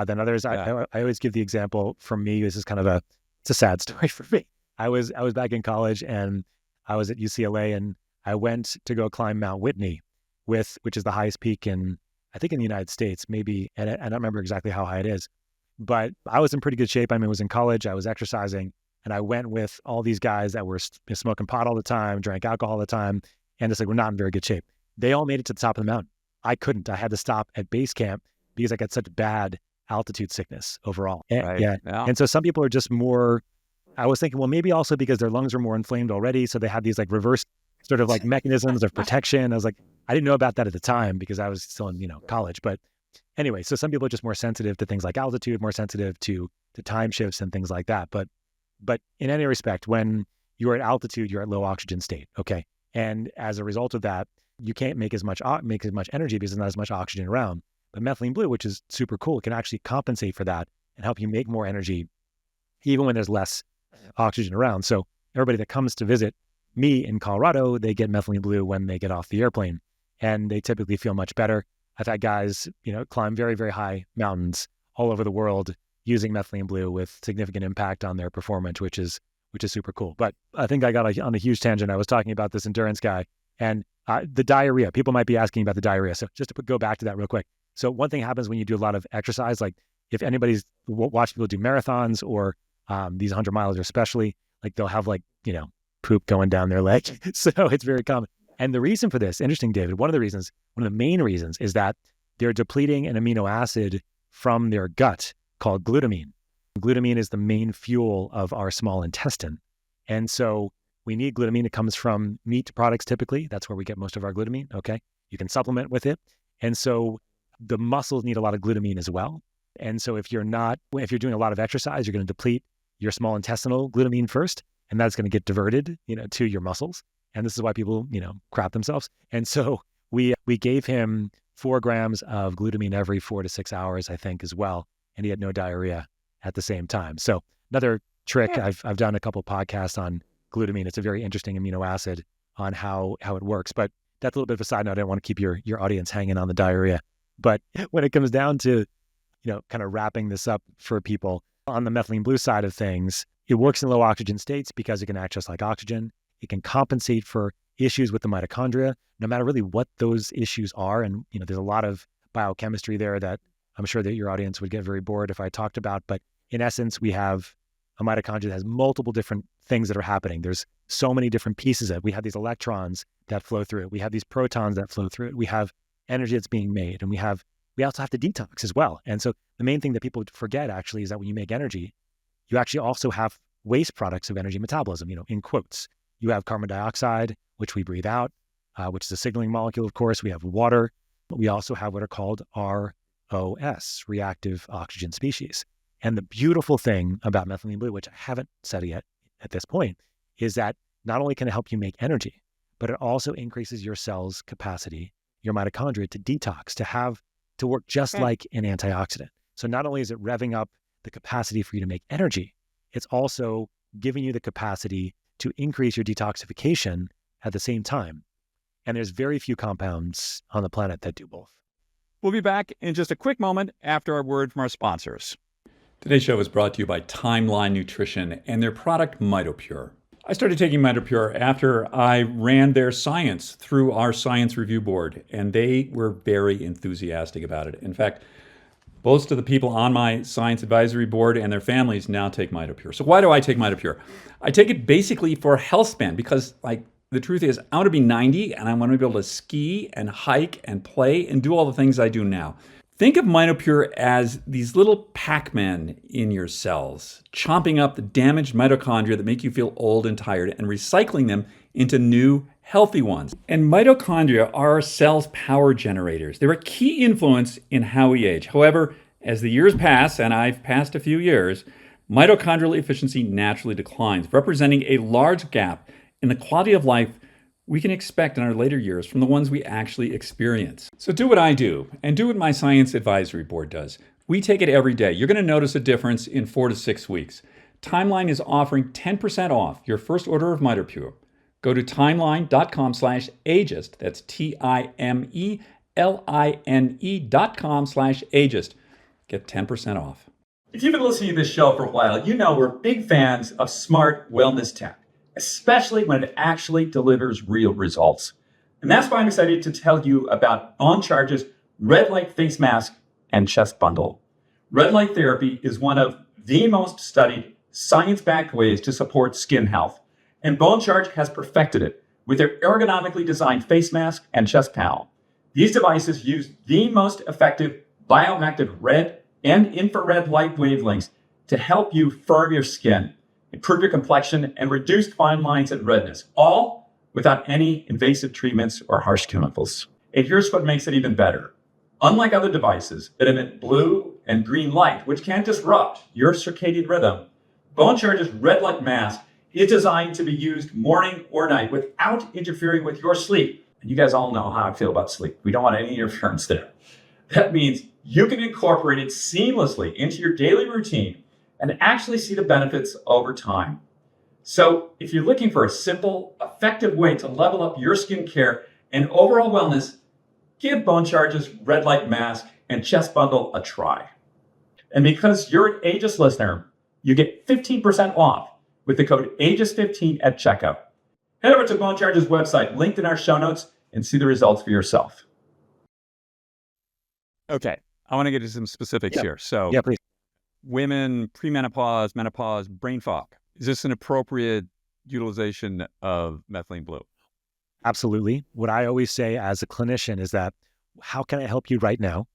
than others. Yeah. I always give the example from me. This is kind of it's a sad story for me. I was back in college and I was at UCLA and I went to go climb Mount Whitney which is the highest peak I think in the United States, maybe, and I don't remember exactly how high it is, but I was in pretty good shape. I was in college, I was exercising, and I went with all these guys that were smoking pot all the time, drank alcohol all the time, and it's like, we're not in very good shape. They all made it to the top of the mountain. I couldn't. I had to stop at base camp because I got such bad altitude sickness overall. Right. Yeah. And so some people are just more, I was thinking, well, maybe also because their lungs are more inflamed already. So they have these like reverse sort of like mechanisms of protection. I was like, I didn't know about that at the time because I was still in, college. But anyway, so some people are just more sensitive to things like altitude, more sensitive to time shifts and things like that. But in any respect, when you're at altitude, you're at low oxygen state. Okay. And as a result of that, you can't make as much energy because there's not as much oxygen around. But methylene blue, which is super cool, can actually compensate for that and help you make more energy even when there's less oxygen around. So everybody that comes to visit me in Colorado, they get methylene blue when they get off the airplane and they typically feel much better. I've had guys, climb very, very high mountains all over the world using methylene blue with significant impact on their performance, which is super cool. But I think I got on a huge tangent. I was talking about this endurance guy and the diarrhea. People might be asking about the diarrhea. So just to go back to that real quick. So one thing happens when you do a lot of exercise, like if anybody's watched people do marathons or these 100 milers especially, like they'll have poop going down their leg. So it's very common. And the reason for this, interesting, David, one of the main reasons is that they're depleting an amino acid from their gut called glutamine. Glutamine is the main fuel of our small intestine. And so we need glutamine. It comes from meat products typically. That's where we get most of our glutamine. Okay. You can supplement with it. And so the muscles need a lot of glutamine as well. And so if you're doing a lot of exercise, you're going to deplete your small intestinal glutamine first, and that's going to get diverted, to your muscles. And this is why people, crap themselves. And so we gave him 4 grams of glutamine every 4 to 6 hours, I think, as well. And he had no diarrhea at the same time. So another trick, I've done a couple of podcasts on glutamine. It's a very interesting amino acid on how it works. But that's a little bit of a side note. I don't want to keep your audience hanging on the diarrhea. But when it comes down to, kind of wrapping this up for people on the methylene blue side of things, it works in low oxygen states because it can act just like oxygen. It can compensate for issues with the mitochondria, no matter really what those issues are. And, there's a lot of biochemistry there that I'm sure that your audience would get very bored if I talked about. But in essence, we have a mitochondria that has multiple different things that are happening. There's so many different pieces of it. We have these electrons that flow through it. We have these protons that flow through it. We have energy that's being made. And we also have to detox as well. And so the main thing that people forget actually is that when you make energy, you actually also have waste products of energy metabolism, in quotes. You have carbon dioxide, which we breathe out, which is a signaling molecule, of course. We have water. We also have what are called ROS, reactive oxygen species. And the beautiful thing about methylene blue, which I haven't said yet at this point, is that not only can it help you make energy, but it also increases your cell's capacity, your mitochondria, to detox, to work just like an antioxidant. So not only is it revving up the capacity for you to make energy, it's also giving you the capacity to increase your detoxification at the same time. And there's very few compounds on the planet that do both. We'll be back in just a quick moment after our word from our sponsors. Today's show is brought to you by Timeline Nutrition and their product MitoPure. I started taking Mitopure after I ran their science through our science review board, and they were very enthusiastic about it. In fact, most of the people on my science advisory board and their families now take Mitopure. So why do I take Mitopure? I take it basically for health span because, like, the truth is, I want to be 90 and I want to be able to ski and hike and play and do all the things I do now. Think of Mitopure as these little Pac-Men in your cells, chomping up the damaged mitochondria that make you feel old and tired and recycling them into new, healthy ones. And mitochondria are our cell's power generators. They're a key influence in how we age. However, as the years pass, and I've passed a few years, mitochondrial efficiency naturally declines, representing a large gap in the quality of life we can expect in our later years from the ones we actually experience. So do what I do, and do what my science advisory board does. We take it every day. You're going to notice a difference in 4 to 6 weeks. Timeline is offering 10% off your first order of Mitopure. Go to timeline.com/ageist. That's TIMELINE.com/ageist. Get 10% off. If you've been listening to this show for a while, you know we're big fans of smart wellness tech, especially when it actually delivers real results. And that's why I'm excited to tell you about Bone Charge's Red Light Face Mask and Chest Bundle. Red light therapy is one of the most studied science-backed ways to support skin health, and Bone Charge has perfected it with their ergonomically designed face mask and chest panel. These devices use the most effective bioactive red and infrared light wavelengths to help you firm your skin, improve your complexion, and reduce fine lines and redness, all without any invasive treatments or harsh chemicals. And here's what makes it even better. Unlike other devices that emit blue and green light, which can disrupt your circadian rhythm, Bone Charge's red light mask is designed to be used morning or night without interfering with your sleep. And you guys all know how I feel about sleep. We don't want any interference there. That means you can incorporate it seamlessly into your daily routine and actually see the benefits over time. So if you're looking for a simple, effective way to level up your skincare and overall wellness, give Bone Charge's Red Light Mask and Chest Bundle a try. And because you're an Ageist listener, you get 15% off with the code AGEIST15 at checkout. Head over to Bone Charge's website, linked in our show notes, and see the results for yourself. Okay, I want to get to some specifics here. So, Yeah, please. women, premenopause, menopause, brain fog. Is this an appropriate utilization of methylene blue? Absolutely. What I always say as a clinician is that how can I help you right now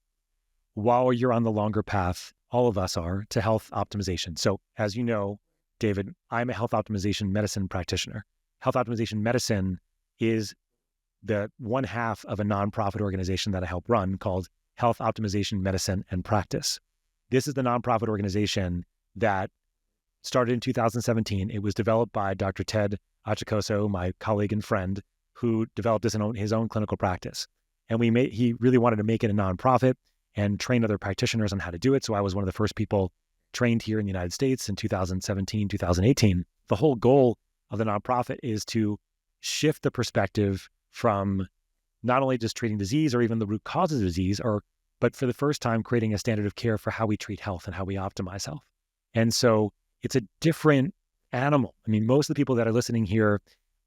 while you're on the longer path, all of us are, to health optimization? So as you know, David, I'm a health optimization medicine practitioner. Health optimization medicine is the one half of a nonprofit organization that I help run called Health Optimization Medicine and Practice. This is the nonprofit organization that started in 2017. It was developed by Dr. Ted Achacoso, my colleague and friend, who developed this in his own clinical practice. And he really wanted to make it a nonprofit and train other practitioners on how to do it. So I was one of the first people trained here in the United States in 2017, 2018. The whole goal of the nonprofit is to shift the perspective from not only just treating disease or even the root causes of disease, but for the first time creating a standard of care for how we treat health and how we optimize health. And so it's a different animal. I mean, most of the people that are listening here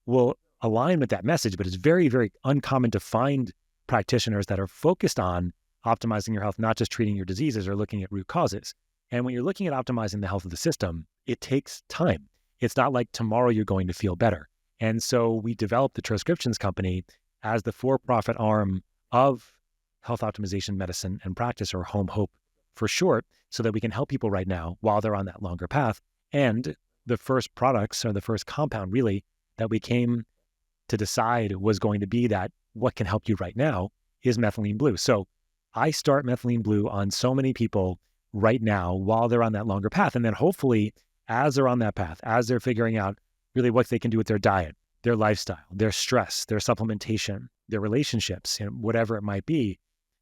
will align with that message, but it's very, very uncommon to find practitioners that are focused on optimizing your health, not just treating your diseases or looking at root causes. And when you're looking at optimizing the health of the system, it takes time. It's not like tomorrow you're going to feel better. And so we developed the Transcriptions Company as the for-profit arm of Health Optimization Medicine and Practice, or Home Hope for short, so that we can help people right now while they're on that longer path. And the first products, or the first compound really, that we came to decide was going to be that what can help you right now is methylene blue. So I start methylene blue on so many people right now while they're on that longer path. And then hopefully as they're on that path, as they're figuring out really what they can do with their diet, their lifestyle, their stress, their supplementation, their relationships, whatever it might be,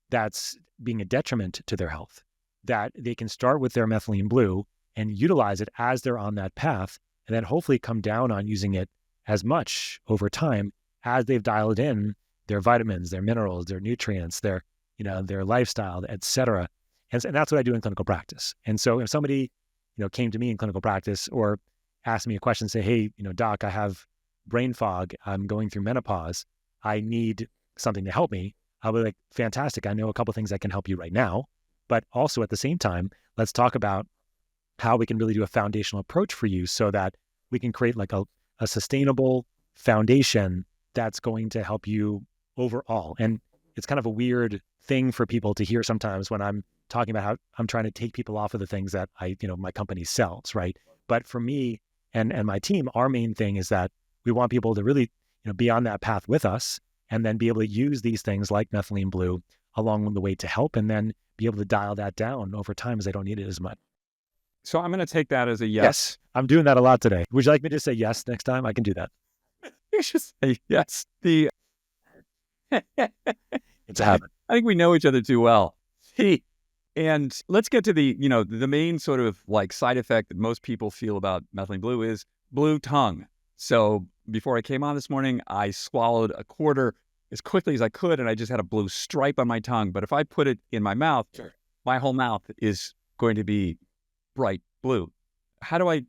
that's being a detriment to their health, that they can start with their methylene blue and utilize it as they're on that path, and then hopefully come down on using it as much over time as they've dialed in their vitamins, their minerals, their nutrients, their lifestyle, et cetera. And that's what I do in clinical practice. And so if somebody, came to me in clinical practice or ask me a question, say, hey, doc, I have brain fog. I'm going through menopause. I need something to help me. I'll be like, fantastic. I know a couple of things that can help you right now. But also at the same time, let's talk about how we can really do a foundational approach for you so that we can create like a sustainable foundation that's going to help you overall. And it's kind of a weird thing for people to hear sometimes when I'm talking about how I'm trying to take people off of the things that my company sells, right? But for me and my team, our main thing is that we want people to really, be on that path with us and then be able to use these things like methylene blue along the way to help, and then be able to dial that down over time as they don't need it as much. So I'm going to take that as a yes. I'm doing that a lot today. Would you like me to say yes next time? I can do that. You should say yes. It's a habit. I think we know each other too well. And let's get to the main sort of like side effect that most people feel about methylene blue is blue tongue. So before I came on this morning, I swallowed a quarter as quickly as I could, and I just had a blue stripe on my tongue. But if I put it in my mouth, my whole mouth is going to be bright blue. How do I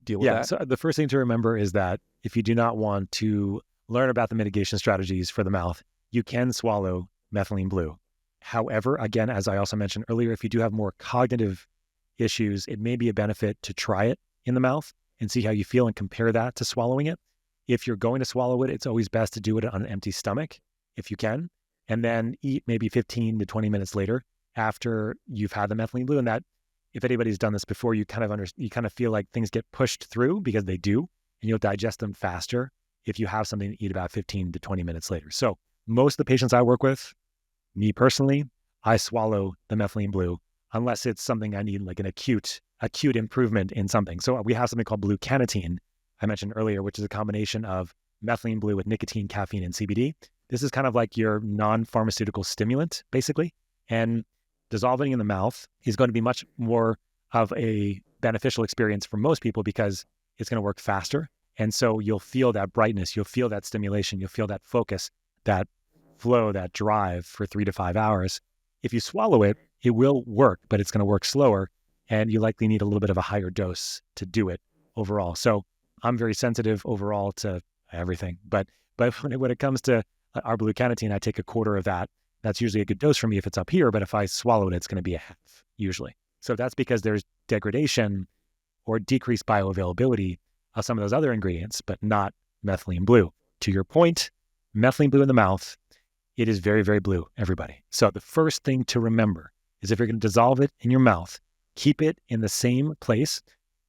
deal with that? So the first thing to remember is that if you do not want to learn about the mitigation strategies for the mouth, you can swallow methylene blue. However, again, as I also mentioned earlier, if you do have more cognitive issues, it may be a benefit to try it in the mouth and see how you feel and compare that to swallowing it. If you're going to swallow it, it's always best to do it on an empty stomach if you can, and then eat maybe 15 to 20 minutes later after you've had the methylene blue. And that, if anybody's done this before, you kind of feel like things get pushed through, because they do, and you'll digest them faster if you have something to eat about 15 to 20 minutes later. So most of the patients I work with, me personally, I swallow the methylene blue unless it's something I need, like an acute improvement in something. So we have something called blue carnitine, I mentioned earlier, which is a combination of methylene blue with nicotine, caffeine, and CBD. This is kind of like your non-pharmaceutical stimulant, basically. And dissolving in the mouth is going to be much more of a beneficial experience for most people because it's going to work faster. And so you'll feel that brightness, you'll feel that stimulation, you'll feel that focus, that flow, that drive for 3 to 5 hours. If you swallow it, it will work, but it's going to work slower, and you likely need a little bit of a higher dose to do it overall. So I'm very sensitive overall to everything, but when it comes to our blue carnitine, I take a quarter of that. That's usually a good dose for me if it's up here, but if I swallow it, it's going to be a half usually. So that's because there's degradation or decreased bioavailability of some of those other ingredients, but not methylene blue. To your point, methylene blue in the mouth, it is very, very blue, everybody. So the first thing to remember is if you're going to dissolve it in your mouth, keep it in the same place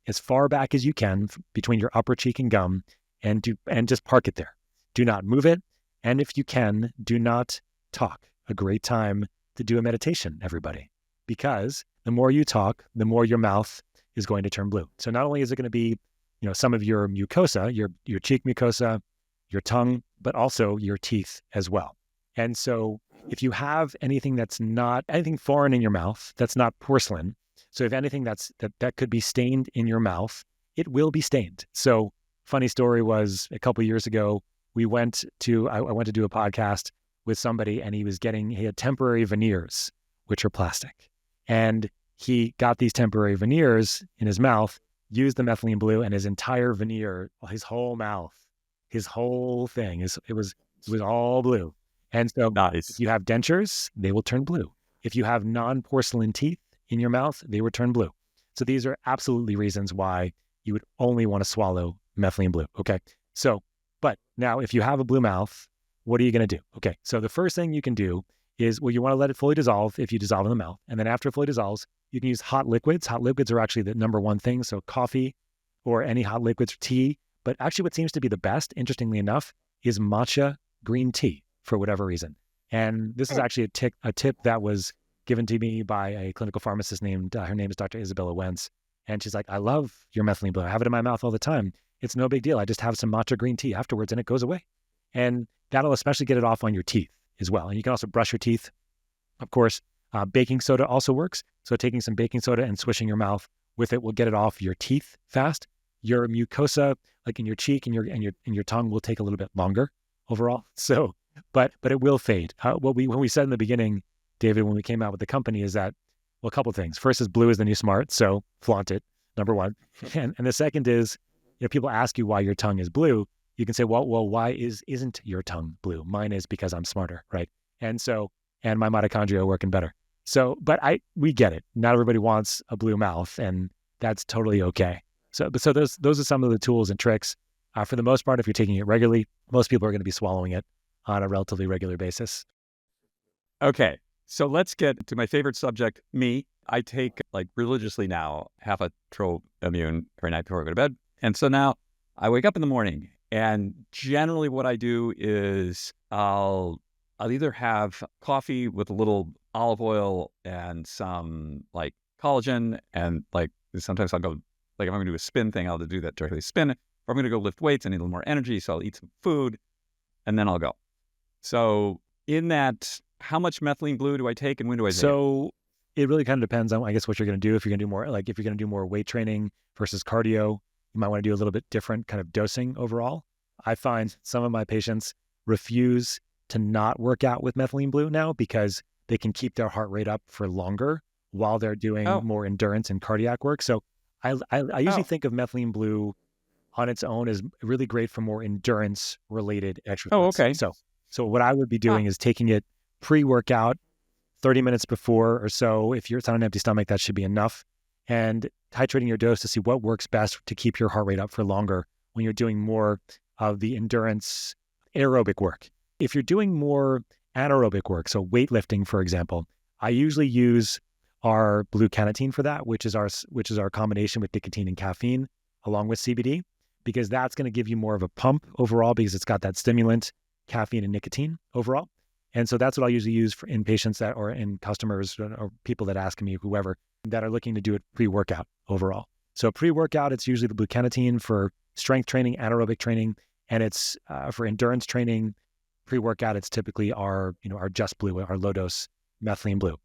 as far back as you can between your upper cheek and gum, and just park it there. Do not move it. And if you can, do not talk. A great time to do a meditation, everybody, because the more you talk, the more your mouth is going to turn blue. So not only is it going to be, some of your mucosa, your cheek mucosa, your tongue, but also your teeth as well. And so if you have anything that's not anything foreign in your mouth, that's not porcelain. So if anything that could be stained in your mouth, it will be stained. So funny story was a couple of years ago, I went to do a podcast with somebody, and he had temporary veneers, which are plastic. And he got these temporary veneers in his mouth, used the methylene blue, and his entire veneer, his whole mouth, his whole thing, it was all blue. And so Nice. If you have dentures, they will turn blue. If you have non-porcelain teeth in your mouth, they will turn blue. So these are absolutely reasons why you would only want to swallow methylene blue. Okay. So, but now if you have a blue mouth, what are you going to do? Okay. So the first thing you can do is, you want to let it fully dissolve if you dissolve in the mouth. And then after it fully dissolves, you can use hot liquids. Hot liquids are actually the number one thing. So coffee or any hot liquids, tea. But actually what seems to be the best, interestingly enough, is matcha green tea for whatever reason. And this is actually a tip that was given to me by a clinical pharmacist her name is Dr. Isabella Wentz. And she's like, I love your methylene blue. I have it in my mouth all the time. It's no big deal. I just have some matcha green tea afterwards and it goes away. And that'll especially get it off on your teeth as well. And you can also brush your teeth. Of course, baking soda also works. So taking some baking soda and swishing your mouth with it will get it off your teeth fast. Your mucosa, like in your cheek and your tongue, will take a little bit longer overall. So, but it will fade. When we said in the beginning, David, when we came out with the company, is that, well, a couple of things. First is blue is the new smart, so flaunt it, number one. And the second is people ask you why your tongue is blue, you can say, well, why isn't your tongue blue? Mine is because I'm smarter, right? And my mitochondria are working better. So, but we get it. Not everybody wants a blue mouth, and that's totally okay. So those are some of the tools and tricks. For the most part, if you're taking it regularly, most people are going to be swallowing it on a relatively regular basis. Okay, so let's get to my favorite subject, me. I take like religiously now half a Troimmune every night before I go to bed. And so now I wake up in the morning, and generally what I do is I'll either have coffee with a little olive oil and some like collagen, and like sometimes I'll go, like if I'm going to do a spin thing, I'll do that directly spin. If I'm going to go lift weights, I need a little more energy, so I'll eat some food, and then I'll go. So in that, how much methylene blue do I take, and when do I take it? So it really kind of depends on, I guess, what you're going to do. If you're going to do more, like if you're going to do more weight training versus cardio, you might want to do a little bit different kind of dosing overall. I find some of my patients refuse to not work out with methylene blue now because they can keep their heart rate up for longer while they're doing more endurance and cardiac work. So I usually think of methylene blue on its own as really great for more endurance related exercise. Oh, okay. So what I would be doing is taking it pre-workout 30 minutes before or so. If it's on an empty stomach, that should be enough. And titrating your dose to see what works best to keep your heart rate up for longer when you're doing more of the endurance aerobic work. If you're doing more anaerobic work, so weightlifting, for example, I usually use our blue carnitine for that, which is our combination with nicotine and caffeine along with CBD, because that's going to give you more of a pump overall because it's got that stimulant, caffeine and nicotine overall. And so that's what I'll usually use in patients that, or in customers or people that ask me, whoever, that are looking to do it pre-workout overall. So pre-workout, it's usually the blue carnitine for strength training, anaerobic training, and it's for endurance training. Pre-workout, it's typically our just blue, our low dose methylene blue.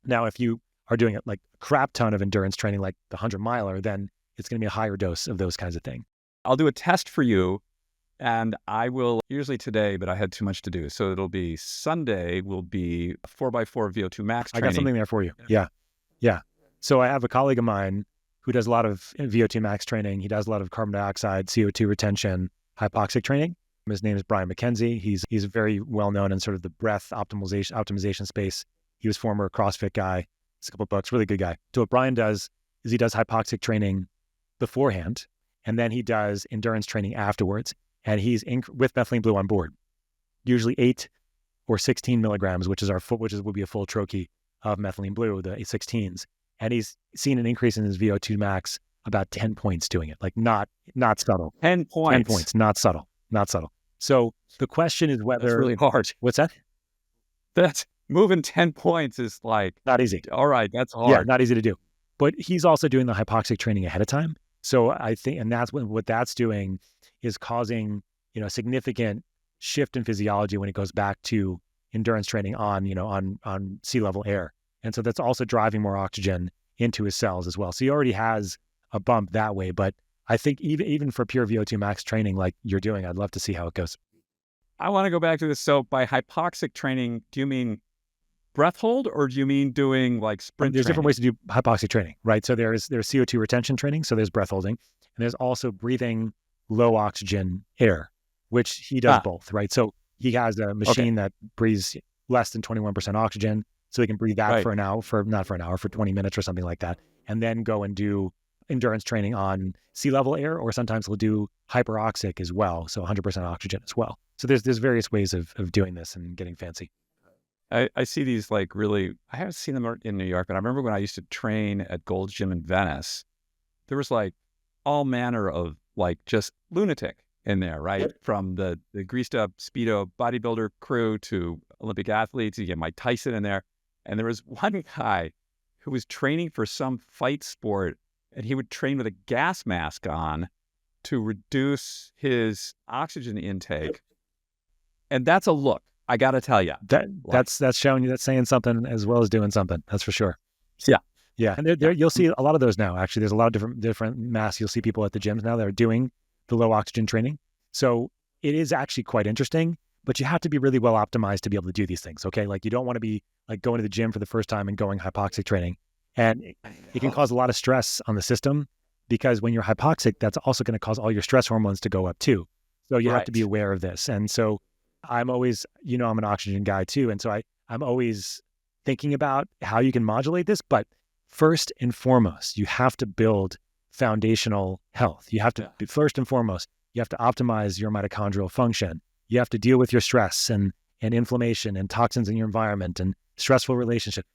Now, if you are doing it like a crap ton of endurance training, like the 100-miler, then it's going to be a higher dose of those kinds of things. I'll do a test for you, and I will, usually today, but I had too much to do. So it'll be Sunday will be 4x4 VO2 max training. I got something there for you. Yeah. So I have a colleague of mine who does a lot of VO2 max training. He does a lot of carbon dioxide, CO2 retention, hypoxic training. His name is Brian McKenzie. He's very well known in sort of the breath optimization space. He was former CrossFit guy. He's a couple of books, really good guy. So what Brian does is he does hypoxic training beforehand, and then he does endurance training afterwards. And he's with methylene blue on board, usually 8 or 16 milligrams, which would be a full troche of methylene blue, the 16s. And he's seen an increase in his VO2 max about 10 points doing it, like not subtle. 10 points. 10 points, not subtle. So the question is whether... That's really hard. What's that? That's moving 10 points is like... Not easy. All right, that's hard. Yeah, not easy to do. But he's also doing the hypoxic training ahead of time. So I think, and that's what that's doing is causing, a significant shift in physiology when it goes back to endurance training on sea level air. And so that's also driving more oxygen into his cells as well. So he already has a bump that way. But I think even for pure VO2 max training like you're doing, I'd love to see how it goes. I want to go back to this. So by hypoxic training, do you mean breath hold, or do you mean doing like sprint There's training? different ways to do hypoxic training, right? So there's CO2 retention training. So there's breath holding, and there's also breathing low oxygen air, which he does both, right? So he has a machine that breathes less than 21% oxygen. So he can breathe that for for 20 minutes or something like that. And then go and do endurance training on sea level air, or sometimes he'll do hyperoxic as well. So 100% oxygen as well. So there's various ways of doing this and getting fancy. I see these like really, I haven't seen them in New York, but I remember when I used to train at Gold's Gym in Venice, there was like all manner of like just lunatic in there, right? Yep. From the greased up Speedo bodybuilder crew to Olympic athletes. You get Mike Tyson in there. And there was one guy who was training for some fight sport, and he would train with a gas mask on to reduce his oxygen intake. And that's a look, I got to tell you. That's showing you, that's saying something as well as doing something. That's for sure. Yeah. And you'll see a lot of those now. Actually, there's a lot of different masks. You'll see people at the gyms now that are doing the low oxygen training. So it is actually quite interesting, but you have to be really well optimized to be able to do these things. Okay. Like you don't want to be like going to the gym for the first time and going hypoxic training. And it can cause a lot of stress on the system because when you're hypoxic, that's also going to cause all your stress hormones to go up too. So you have to be Right. aware of this. And so I'm always, I'm an oxygen guy too. And so I'm always thinking about how you can modulate this. But first and foremost, you have to build foundational health. You have to, first and foremost, you have to optimize your mitochondrial function. You have to deal with your stress and inflammation and toxins in your environment and stressful relationship.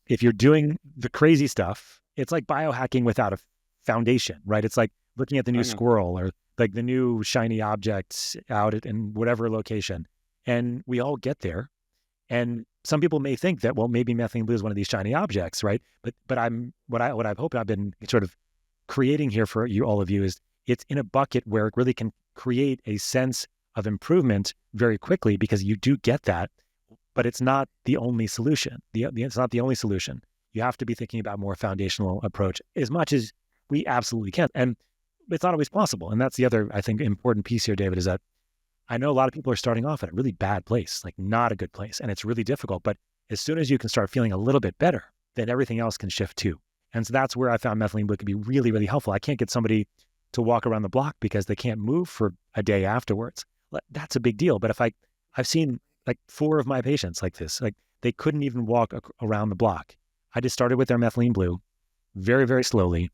If you're doing the crazy stuff, it's like biohacking without a foundation, right? It's like looking at the new squirrel or like the new shiny object out in whatever location. And we all get there. And some people may think that, well, maybe methylene blue is one of these shiny objects, right? But what I've hoped I've been sort of creating here for you, all of you, is it's in a bucket where it really can create a sense of improvement very quickly, because you do get that, but it's not the only solution. It's not the only solution. You have to be thinking about more foundational approach as much as we absolutely can. And it's not always possible. And that's the other, I think, important piece here, David, is that I know a lot of people are starting off at a really bad place, like not a good place, and it's really difficult. But as soon as you can start feeling a little bit better, then everything else can shift too. And so that's where I found methylene blue could be really, really helpful. I can't get somebody to walk around the block because they can't move for a day afterwards. That's a big deal. But if I've seen like 4 of my patients like this, like they couldn't even walk around the block. I just started with their methylene blue very, very slowly,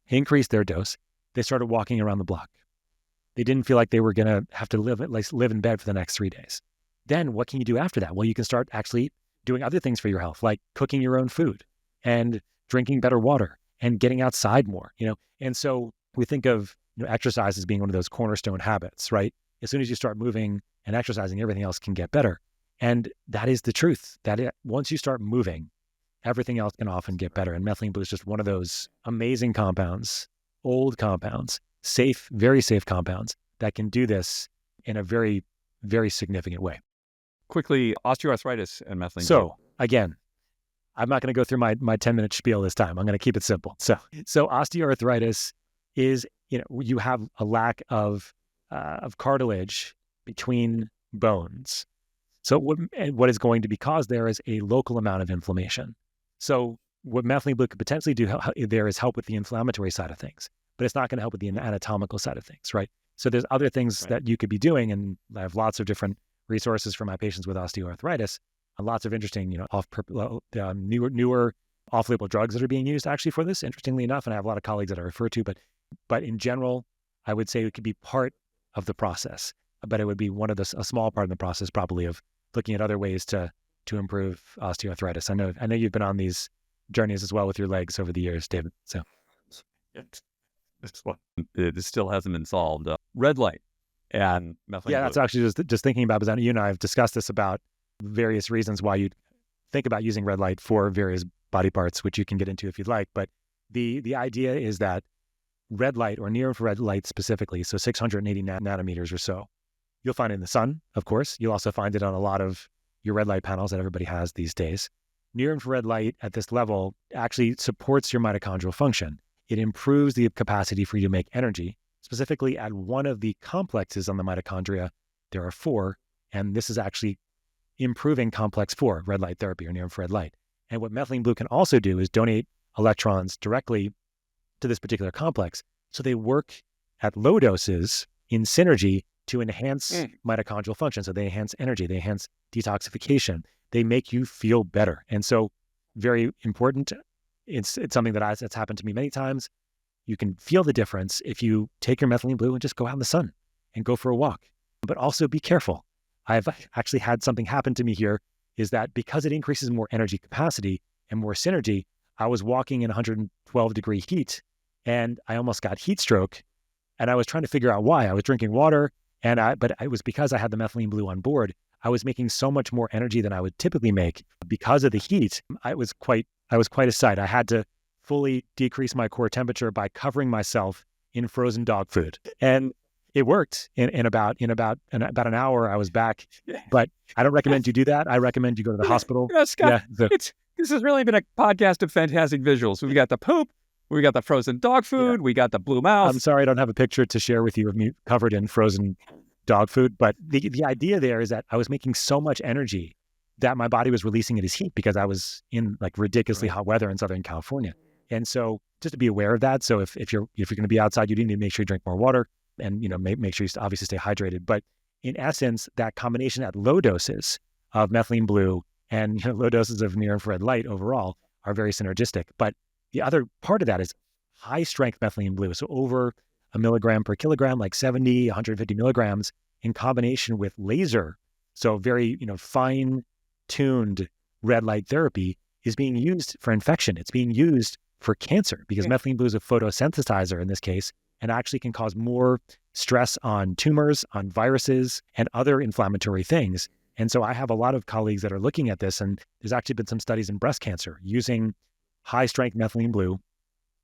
increased their dose. They started walking around the block. They didn't feel like they were going to have to live in bed for the next 3 days. Then what can you do after that? Well, you can start actually doing other things for your health, like cooking your own food and drinking better water and getting outside more, And so we think of exercise as being one of those cornerstone habits, right? As soon as you start moving and exercising, everything else can get better. And that is the truth, once you start moving, everything else can often get better. And methylene blue is just one of those amazing compounds, old compounds, safe, very safe compounds that can do this in a very, very significant way. Quickly, osteoarthritis and methylene blue. So again, I'm not going to go through my 10-minute spiel this time. I'm going to keep it simple. So osteoarthritis is, you have a lack of cartilage between bones. So what is going to be caused there is a local amount of inflammation. So what methylene blue could potentially do there is help with the inflammatory side of things, but it's not going to help with the anatomical side of things, right? So there's other things that you could be doing, and I have lots of different resources for my patients with osteoarthritis, and lots of interesting, newer off-label drugs that are being used actually for this, interestingly enough, and I have a lot of colleagues that I refer to, but in general, I would say it could be part of the process, but it would be a small part of the process probably of looking at other ways to improve osteoarthritis. I know you've been on these journeys as well with your legs over the years, David. So it still hasn't been solved. Red light and methylene blue. That's actually just thinking about, because you and I have discussed this about various reasons why you'd think about using red light for various body parts, which you can get into if you'd like. But the idea is that red light, or near infrared light specifically, so 680 nanometers or so, you'll find it in the sun, of course. You'll also find it on a lot of your red light panels that everybody has these days. Near infrared light at this level actually supports your mitochondrial function. It improves the capacity for you to make energy, specifically at one of the complexes on the mitochondria. There are 4, and this is actually improving complex 4, red light therapy or near infrared light. And what methylene blue can also do is donate electrons directly to this particular complex. So they work at low doses in synergy to enhance mitochondrial function. So they enhance energy, they enhance detoxification, they make you feel better. And so very important, it's something that's happened to me many times. You can feel the difference if you take your methylene blue and just go out in the sun and go for a walk. But also be careful. I've actually had something happen to me here, is that because it increases more energy capacity and more synergy, I was walking in 112 degree heat and I almost got heat stroke. And I was trying to figure out why. I was drinking water, but it was because I had the methylene blue on board. I was making so much more energy than I would typically make because of the heat. I was quite a sight. I had to fully decrease my core temperature by covering myself in frozen dog food, and it worked. In about an hour, I was back. But I don't recommend you do that. I recommend you go to the hospital. Yeah, Scott, this has really been a podcast of fantastic visuals. We've got the poop, we got the frozen dog food, we got the blue mouth. I'm sorry I don't have a picture to share with you of me covered in frozen dog food, but the idea there is that I was making so much energy that my body was releasing it as heat because I was in like ridiculously hot weather in Southern California. And so just to be aware of that. So if you're going to be outside, you need to make sure you drink more water and, make sure you obviously stay hydrated. But in essence, that combination at low doses of methylene blue and low doses of near infrared light overall are very synergistic. But the other part of that is high strength methylene blue. So over a milligram per kilogram, like 70, 150 milligrams in combination with laser. So very, fine tuned red light therapy is being used for infection. It's being used for cancer because methylene blue is a photosynthesizer in this case, and actually can cause more stress on tumors, on viruses, and other inflammatory things. And so I have a lot of colleagues that are looking at this, and there's actually been some studies in breast cancer using high strength methylene blue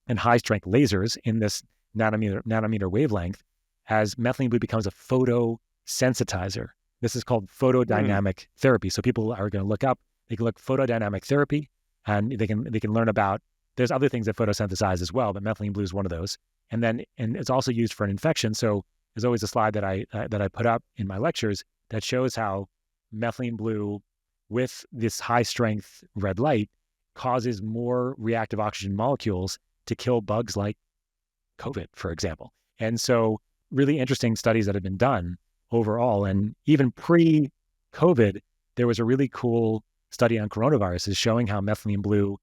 and high strength lasers in this nanometer wavelength as methylene blue becomes a photosensitizer. This is called photodynamic therapy. So people are going to look up, they can look photodynamic therapy, and they can learn about, there's other things that photosynthesize as well, but methylene blue is one of those. And it's also used for an infection. So there's always a slide that I put up in my lectures that shows how methylene blue with this high strength red light causes more reactive oxygen molecules to kill bugs like COVID, for example. And so really interesting studies that have been done overall. And even pre-COVID, there was a really cool study on coronaviruses showing how methylene blue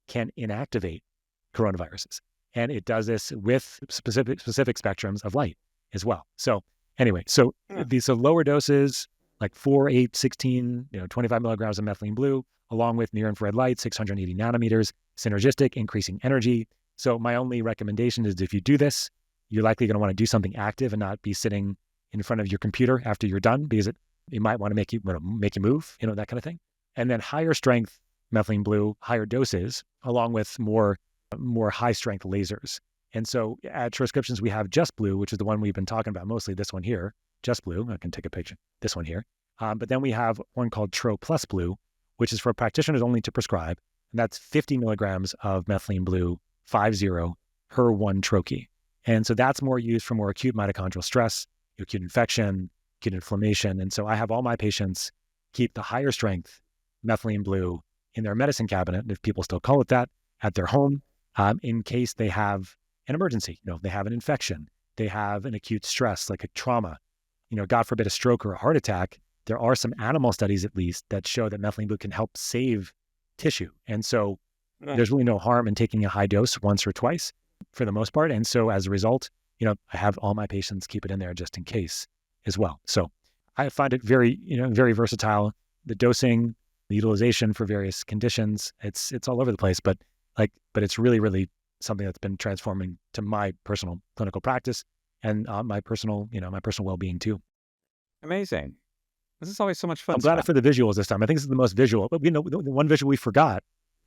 can inactivate coronaviruses. And it does this with specific spectrums of light as well. So anyway, these are lower doses, like 4, 8, 16, 25 milligrams of methylene blue, along with near infrared light, 680 nanometers, synergistic, increasing energy. So my only recommendation is if you do this, you're likely going to want to do something active and not be sitting in front of your computer after you're done, because it might want to make you move, that kind of thing. And then higher strength methylene blue, higher doses, along with more high strength lasers. And so at Transcriptions, we have Just Blue, which is the one we've been talking about mostly, this one here, Just Blue. I can take a picture, this one here. But then we have one called Tro Plus Blue, which is for practitioners only to prescribe. And that's 50 milligrams of methylene blue, 50 HER1 troche. And so that's more used for more acute mitochondrial stress, acute infection, acute inflammation. And so I have all my patients keep the higher strength methylene blue in their medicine cabinet, if people still call it that, at their home, in case they have an emergency. If they have an infection, they have an acute stress, like a trauma, God forbid a stroke or a heart attack. There are some animal studies, at least, that show that methylene blue can help save tissue. And so there's really no harm in taking a high dose once or twice for the most part. And so as a result, I have all my patients keep it in there just in case as well. So I find it very, very versatile. The dosing, the utilization for various conditions, it's all over the place, but it's really, really something that's been transforming to my personal clinical practice and my personal well-being too. Amazing. This is always so much fun. I'm glad for the visuals this time. I think this is the most visual, but the one visual we forgot,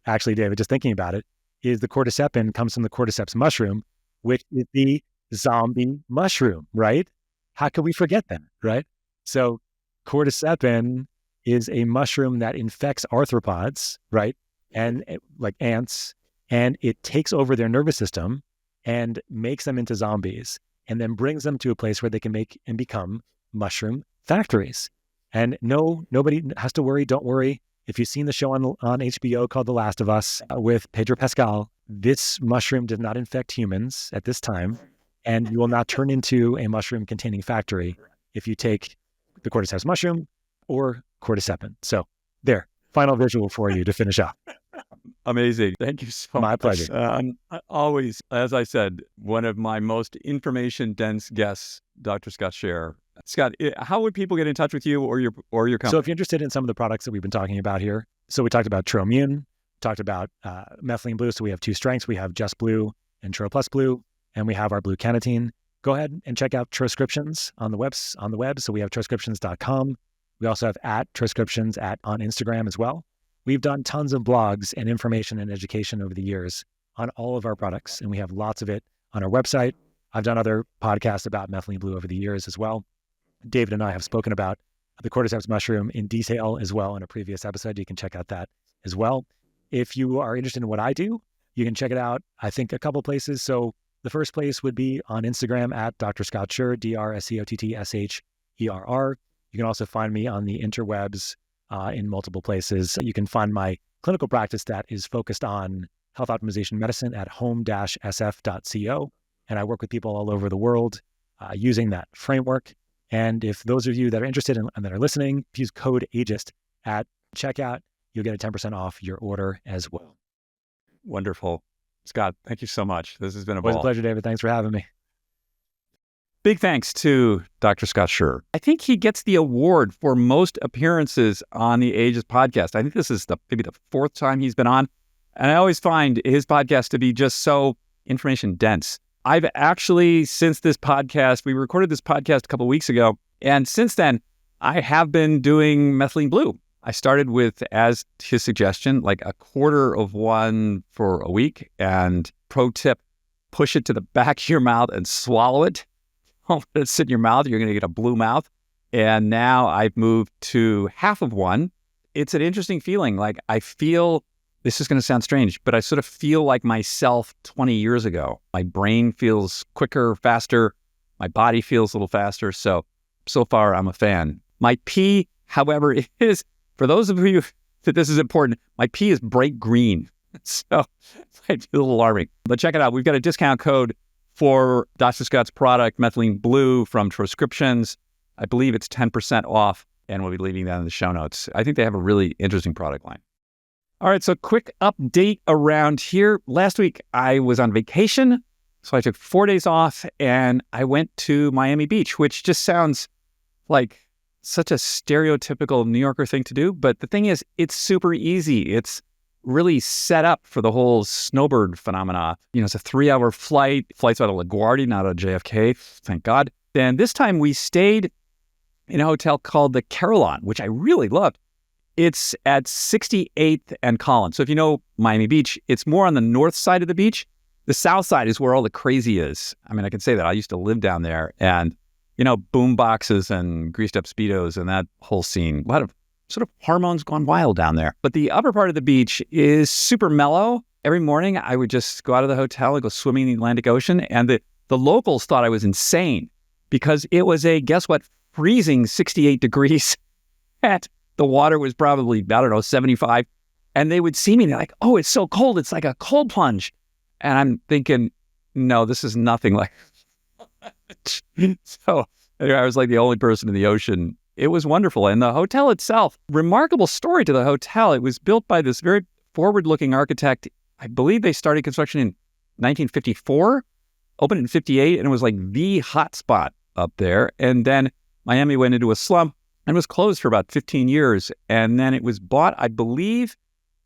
actually, David, just thinking about it, is the cordycepin comes from the cordyceps mushroom, which is the zombie mushroom, right? How could we forget that, right? So cordycepin is a mushroom that infects arthropods, right? And like ants, and it takes over their nervous system and makes them into zombies and then brings them to a place where they can make and become mushroom factories. And nobody has to worry. Don't worry. If you've seen the show on HBO called The Last of Us with Pedro Pascal, this mushroom did not infect humans at this time, and you will not turn into a mushroom-containing factory if you take the cordyceps mushroom or cordycepin. So there, final visual for you to finish up. Amazing. Thank you so much. My pleasure. Always, as I said, one of my most information-dense guests, Dr. Scott Sherr. Scott, how would people get in touch with you or your company? So if you're interested in some of the products that we've been talking about here, so we talked about Troimmune, talked about methylene blue. So we have two strengths. We have Just Blue and Tro Plus Blue, and we have our blue cannatine. Go ahead and check out Transcriptions on the web. So we have transcriptions.com. We also have @Transcriptions on Instagram as well. We've done tons of blogs and information and education over the years on all of our products, and we have lots of it on our website. I've done other podcasts about methylene blue over the years as well. David and I have spoken about the cordyceps mushroom in detail as well in a previous episode. You can check out that as well. If you are interested in what I do, you can check it out, I think, a couple places. So the first place would be on Instagram @Dr. Scott Sherr, DrScottSherr. You can also find me on the interwebs in multiple places. You can find my clinical practice that is focused on health optimization medicine at home-sf.co. And I work with people all over the world using that framework. And if those of you that are interested and that are listening, use code AGEIST at checkout, you'll get a 10% off your order as well. Wonderful. Scott, thank you so much. This has been a It was a ball. pleasure, David. Thanks for having me. Big thanks to Dr. Scott Sherr. I think he gets the award for most appearances on the Ages podcast. I think this is maybe the fourth time he's been on. And I always find his podcast to be just so information dense. I've actually, since this podcast, we recorded this podcast a couple of weeks ago. And since then, I have been doing Methylene Blue. I started with, as his suggestion, like a quarter of one for a week. And pro tip, push it to the back of your mouth and swallow it. Don't let it sit in your mouth. You're going to get a blue mouth. And now I've moved to half of one. It's an interesting feeling. Like I feel, this is going to sound strange, but I sort of feel like myself 20 years ago. My brain feels quicker, faster. My body feels a little faster. So far, I'm a fan. My pee, however, is, for those of you that this is important, my pee is bright green. So it might be a little alarming. But check it out. We've got a discount code for Dr. Scott's product, Methylene Blue from Transcriptions. I believe it's 10% off, and we'll be leaving that in the show notes. I think they have a really interesting product line. All right, so quick update around here. Last week, I was on vacation, so I took 4 days off, and I went to Miami Beach, which just sounds like such a stereotypical New Yorker thing to do. But the thing is, it's super easy. It's really set up for the whole snowbird phenomena. You know, it's a 3-hour flight. Flight's out of LaGuardia, not out of JFK, thank God. And this time we stayed in a hotel called the Carillon, which I really loved. It's at 68th and Collins. So if you know Miami Beach, it's more on the north side of the beach. The south side is where all the crazy is. I mean, I can say that. I used to live down there, and, you know, boom boxes and greased up Speedos and that whole scene. A lot of sort of hormones gone wild down there. But the upper part of the beach is super mellow. Every morning I would just go out of the hotel and go swimming in the Atlantic Ocean. And the locals thought I was insane because it was guess what, freezing 68 degrees. And the water was probably, 75. And they would see me and they're like, oh, it's so cold. It's like a cold plunge. And I'm thinking, no, this is nothing like. So anyway, I was like the only person in the ocean. It was wonderful. And the hotel itself, remarkable story to the hotel. It was built by this very forward-looking architect. I believe they started construction in 1954, opened in 58, and it was like the hot spot up there. And then Miami went into a slump and was closed for about 15 years. And then it was bought, I believe,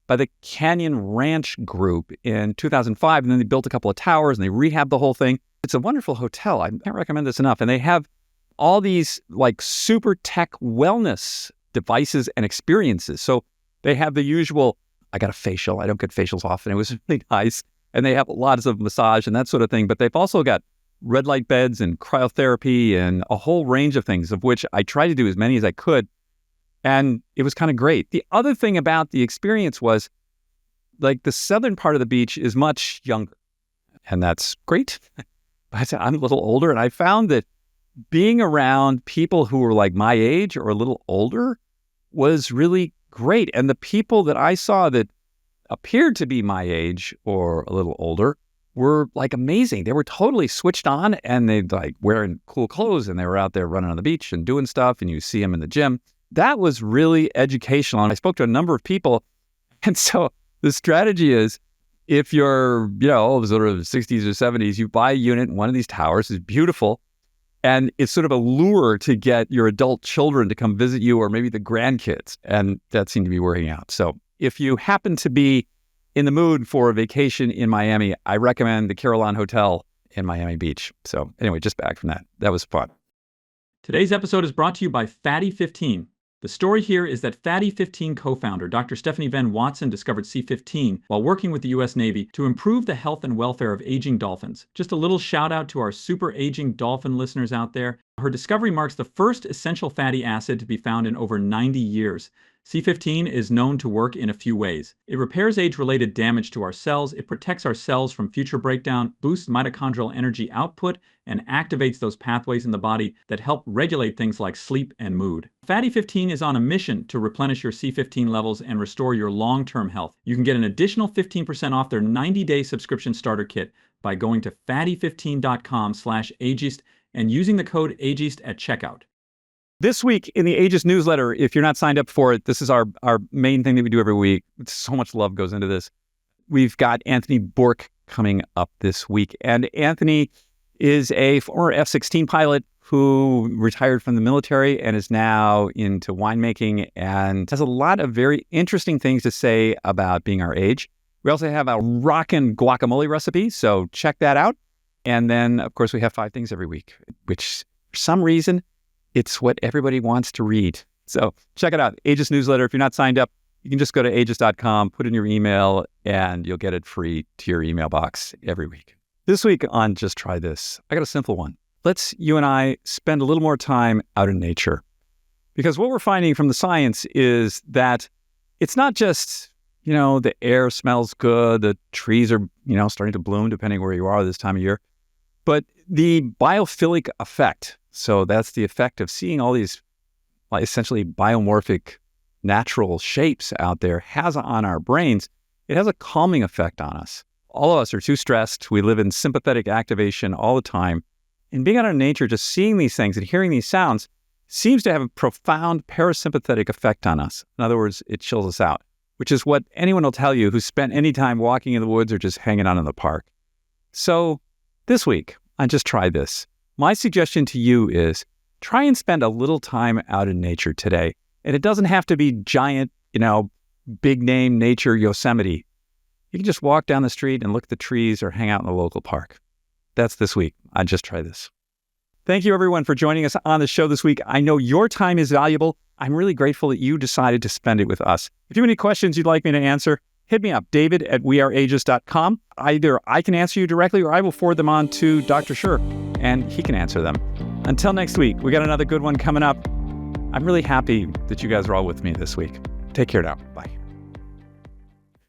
by the Canyon Ranch Group in 2005. And then they built a couple of towers and they rehabbed the whole thing. It's a wonderful hotel. I can't recommend this enough. And they have all these like super tech wellness devices and experiences. So they have the usual, I got a facial. I don't get facials often. It was really nice. And they have lots of massage and that sort of thing. But they've also got red light beds and cryotherapy and a whole range of things, of which I tried to do as many as I could. And it was kind of great. The other thing about the experience was like the southern part of the beach is much younger. And that's great. But I'm a little older. And I found that being around people who were like my age or a little older was really great. And the people that I saw that appeared to be my age or a little older were like amazing. They were totally switched on and they'd like wearing cool clothes and they were out there running on the beach and doing stuff and you see them in the gym. That was really educational. And I spoke to a number of people. And so the strategy is if you're, sort of 60s or 70s, you buy a unit in one of these towers. It's beautiful. And it's sort of a lure to get your adult children to come visit you or maybe the grandkids. And that seemed to be working out. So if you happen to be in the mood for a vacation in Miami, I recommend the Carillon Hotel in Miami Beach. So anyway, just back from that. That was fun. Today's episode is brought to you by Fatty 15. The story here is that Fatty 15 co-founder Dr. Stephanie Venn Watson discovered C15 while working with the U.S. Navy to improve the health and welfare of aging dolphins. Just a little shout out to our super aging dolphin listeners out there. Her discovery marks the first essential fatty acid to be found in over 90 years. C15 is known to work in a few ways. It repairs age-related damage to our cells, it protects our cells from future breakdown, boosts mitochondrial energy output, and activates those pathways in the body that help regulate things like sleep and mood. Fatty 15 is on a mission to replenish your C15 levels and restore your long-term health. You can get an additional 15% off their 90-day subscription starter kit by going to fatty15.com/ageist and using the code ageist at checkout. This week in the Ageist newsletter, if you're not signed up for it, this is our main thing that we do every week. So much love goes into this. We've got Anthony Bourke coming up this week. And Anthony is a former F-16 pilot who retired from the military and is now into winemaking and has a lot of very interesting things to say about being our age. We also have a rockin' guacamole recipe, so check that out. And then, of course, we have 5 things every week, which for some reason, it's what everybody wants to read. So check it out. Ageist newsletter. If you're not signed up, you can just go to ageist.com, put in your email, and you'll get it free to your email box every week. This week on Just Try This, I got a simple one. Let's you and I spend a little more time out in nature. Because what we're finding from the science is that it's not just, the air smells good, the trees are, starting to bloom depending where you are this time of year, but the biophilic effect. So that's the effect of seeing all these essentially biomorphic natural shapes out there has on our brains. It has a calming effect on us. All of us are too stressed. We live in sympathetic activation all the time. And being out in nature, just seeing these things and hearing these sounds seems to have a profound parasympathetic effect on us. In other words, it chills us out, which is what anyone will tell you who's spent any time walking in the woods or just hanging out in the park. So this week, I just tried this. My suggestion to you is try and spend a little time out in nature today. And it doesn't have to be giant, big name nature Yosemite. You can just walk down the street and look at the trees or hang out in the local park. That's this week. I just tried this. Thank you, everyone, for joining us on the show this week. I know your time is valuable. I'm really grateful that you decided to spend it with us. If you have any questions you'd like me to answer, hit me up, david@weareageist.com. Either I can answer you directly or I will forward them on to Dr. Sherr, and he can answer them. Until next week, we got another good one coming up. I'm really happy that you guys are all with me this week. Take care now. Bye.